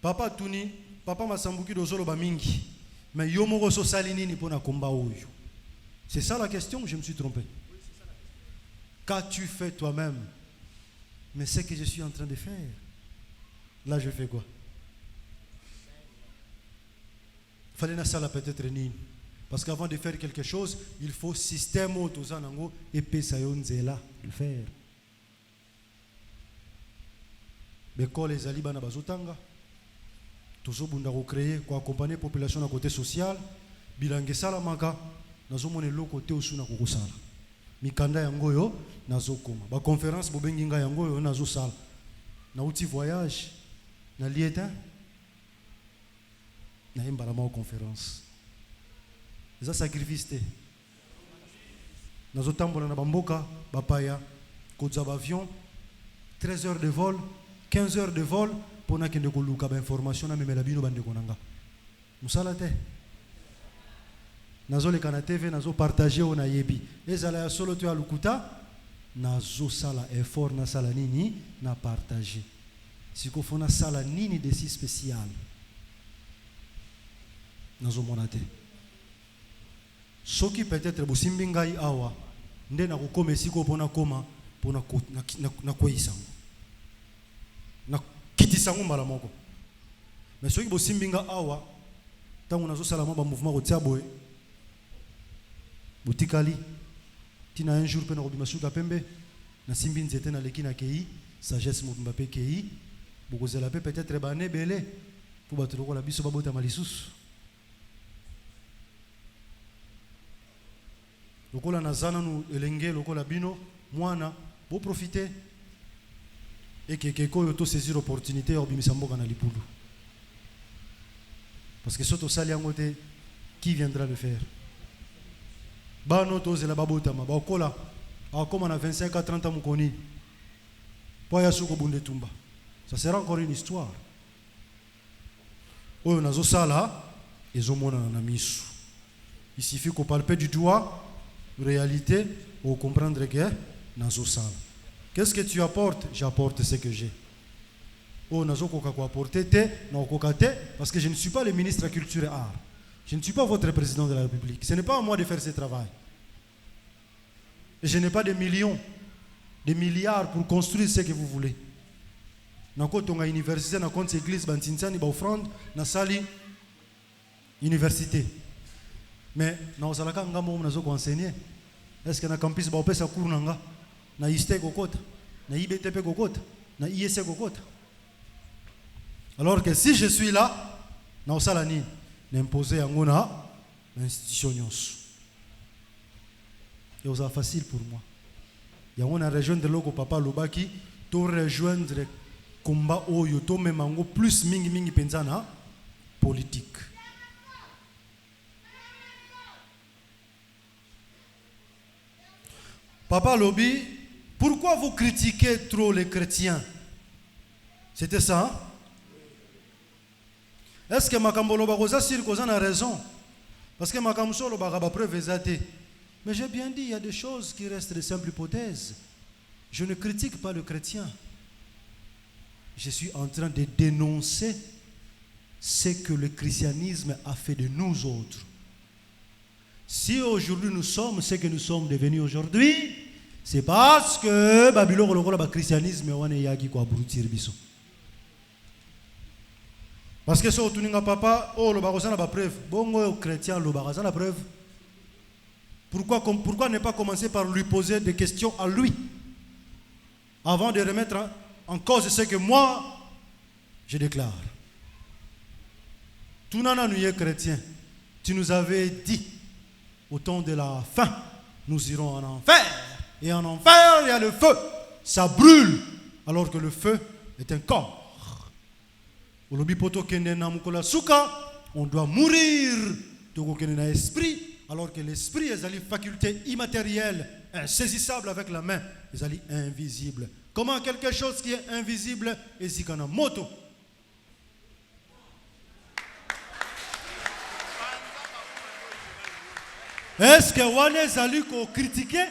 papa tuni papa masambuki dozolo ba mingi mais yo moko so sali nini pona komba oyo c'est ça la question. Je me suis trompé. Qu'as-tu fait toi-même? Mais c'est que je suis en train de faire. Là je fais quoi? Fallait na sala peut-être nini parce qu'avant de faire quelque chose il faut système autozanango et pesa yo nzela de faire. Bekole ezali bana bazotanga tozobunda ko créer ko accompagner population na côté social bilange sala maka nazomona eloko te osuna ko kosala mikanda yango yo nazokoma ba conférence bobengi nga yango yo nazosala na uti voyage na lieta na imbala ma conférence eza sacrifice te nazotambola na bamboka bapaya kozwa avion 13 heures de vol 15 heures de vol pour na kende ko luka ba information na memela bino bande konanga musala te nazo le kana TV nazo partager ona yebi ezala ya solo to ya lukuta nazo sala effort na sala nini na partager siko fona sala nini de si spécial nazo monate soki peut-être bosimbi ngai awa nde na kokoma siko pona koma pona na koisa na kitisango mbala moko mais soki bosimbi nga awa tango nazo sala ba mouvement ko tiaboe botikali tina un jour pena robima suka pembe na simbi nzete na leki na kei sagesse mobimba pe kei bokozela pe peut-être bané belé pour batoko la biso babota malisusu lokola nazana nu elenge lokola bino mwana bo profiter et que koyo to saisir opportunité obimisa mboka na lipulu parce que soto sali yangote qui viendra le faire bano to zela babota ma bakola akoma na 25 à 30 ans mukoni po ya suko bunde tumba ça sera encore une histoire oyo nazo sala ezomona na misu il suffit qu'on palpe du doigt réalité, au comprendre que nazo sala. Qu'est-ce que tu apportes? J'apporte ce que j'ai. Oh, nazo koka ko apporter te, non koka te, parce que je ne suis pas le ministre de la Culture et Art. Je ne suis pas votre président de la République. Ce n'est pas à moi de faire ce travail. Et je n'ai pas de millions, des milliards pour construire ce que vous voulez. Nako tonga université, na compte église, bantinsani, ba offrande, na sali université. Mais na osalaka ngamo nazo ko enseigner. Est-ce que na campus ba opesa cours nanga? Na IST kokota, na IBTP kokota, na ISC kokota. Alors que si je suis là, na osala ni n'imposer angona institution nyonso. Et ça facile pour moi. Il y a une région de l'Ogo Papa Lobaki, to rejoindre combat oyo to memango plus mingi penzana politique. Papa Lobi, pourquoi vous critiquez trop les chrétiens? C'était ça? Hein? Est-ce que Makambo Lobagoza Sirkozan a raison? Parce que Makamso Lobagaba preuve exatée. Mais j'ai bien dit, il y a des choses qui restent de simples hypothèses. Je ne critique pas le chrétien. Je suis en train de dénoncer ce que le christianisme a fait de nous autres. Si aujourd'hui nous sommes ce que nous sommes devenus aujourd'hui, c'est parce que Babylone le christianisme est yaki ko abrutir biso. Parce que ce que papa, oh le barosan la preuve, bongo chrétien le barosan la preuve. Pourquoi ne pas commencer par lui poser des questions à lui avant de remettre en cause ce que moi je déclare. Tout nana nous est chrétien. Tu nous avais dit au temps de la fin, nous irons en enfer. Et en enfer, il y a le feu. Ça brûle. Alors que le feu est un corps. On doit mourir. Esprit. Alors que l'esprit est une faculté immatérielle, insaisissable avec la main, est invisible. Comment quelque chose qui est invisible est zikana moto? Est-ce que on est allé critiquer?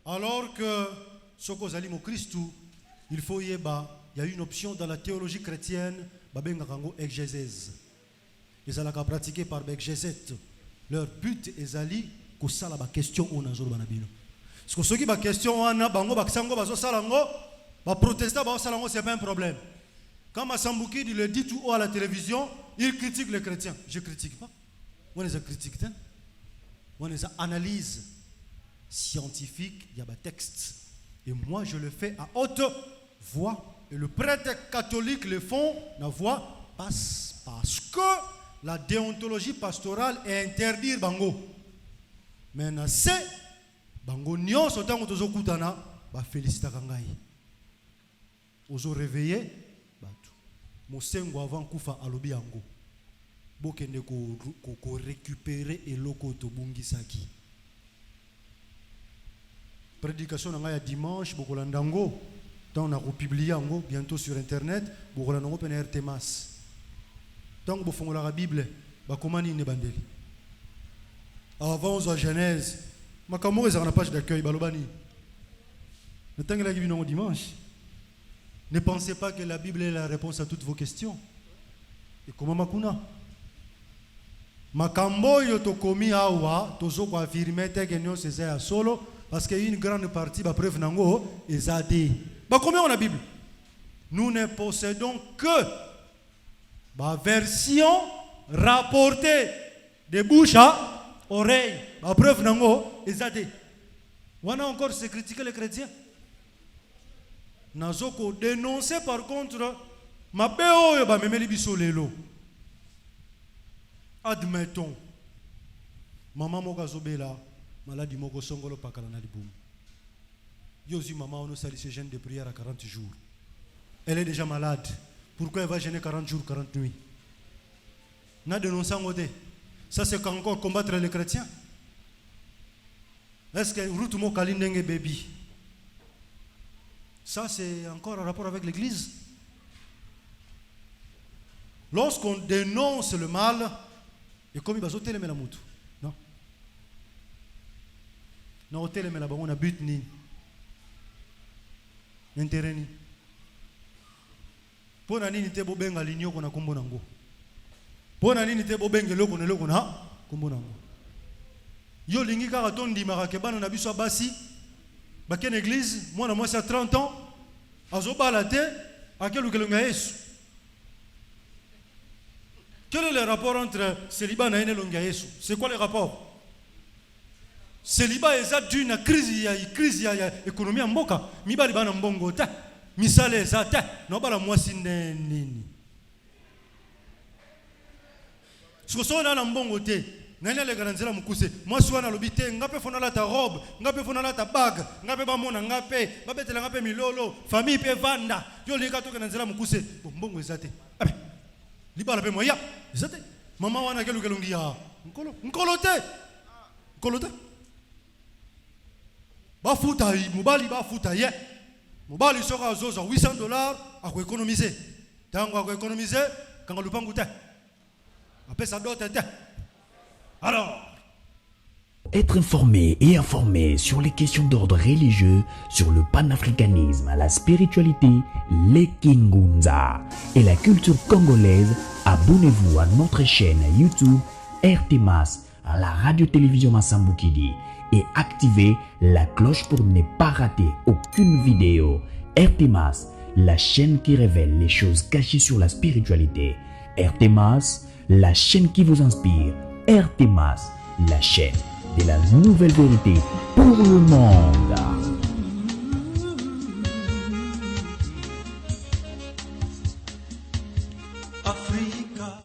Alors que ce qu'on a dit au Christ, il faut y a une option dans la théologie chrétienne, exégèse. Ils allaient pratiquer par exégèse. Leur but est d'aller que ça la question on a sur banabino. Parce que ceux qui ba question on a bango baksango bazo salango, ba protester ba salango c'est pas un problème. Quand Massambouki le dit tout haut à la télévision, il critique les chrétiens. Je critique pas. On les a critiqués. On les a analyse scientifique, il y a des textes. Et moi je le fais à haute voix. Et le prêtre catholique le font la voix passe parce que la déontologie pastorale est interdire bango. Maintenant c'est bango nyon sotango tozo kutana ba félicita kangai. Ozo réveiller batu. Mosengo avant kufa alobi yango. Bokende ko récupérer eloko to bungisaki. Prédication na ya dimanche bokolandango. On a republié bientôt sur internet. On a open RTMAS. Donc, vous faites la Bible. Comment ne bandeli? Avant la Genèse, ma caméra est en page d'accueil. Balobani. Le temps que la Bible est dimanche. Ne pensez pas que la Bible est la réponse à toutes vos questions. Et comment makuna? Makambo yoto komi awa tozo ko affirmer que nous c'est solo parce qu'il y a une grande partie ba preuve nango ezade. Combien on a la Bible? Nous ne possédons que la version rapportée de bouche à oreille. La preuve nango ezade. On a encore se critiquer les chrétiens. Nazoko dénoncer par contre ma béo ba memeli biso lelo. Admettons maman moka zobela maladie moko songolo pakala na libumu. Yosi maman on sali ce jeûne de prière à 40 jours. Elle est déjà malade. Pourquoi elle va jeûner 40 jours, 40 nuits? N'a dénoncé en côté. Ça c'est encore combattre les chrétiens. Est-ce que route mo kalindenge baby? Ça c'est encore en rapport avec l'église. Lorsqu'on dénonce le mal, et comme il va sauter les melamutu, non? na otelemela bango na but nini intérêt nini pona nini te bobenga linio kona kombo nango pona nini te bobenga eloko na kombo nango yo lingi kaka tondimaka ke bana na biso basi bakene église mwana mwasi à 30 ans azobala te akelukelunga Yesu. Quel est le rapport entre célibat et longa Yesu? C'est quoi le rapport? Célibat est dû à crise ya économie en mboka mibali bana mbongo ta misale ezata no bala mwasi nini siko na mbongo te nani le garanzela mukuse mwasi wana lobite ngape fona la ta robe ngape fona la ta bague ngape ba mona ngape babetela ngape milolo famille pe vanda yo leka to garanzela mukuse mbongo ezate abe libala pe moya ezate mama wana kelukelungi ya nkolo te bafuta mobali bafuta ye mobali soka azoza $800 ako économiser tango ako économiser kanga lupangu te apesa dote te. Alors être informé et informé sur les questions d'ordre religieux, sur le panafricanisme, la spiritualité, les Kingunza et la culture congolaise, abonnez-vous à notre chaîne YouTube RTMAS, à la radio-télévision Massambukidi, et activez la cloche pour ne pas rater aucune vidéo. RTMAS, la chaîne qui révèle les choses cachées sur la spiritualité. RTMAS, la chaîne qui vous inspire. RTMAS, la chaîne de la nouvelle vérité pour le monde.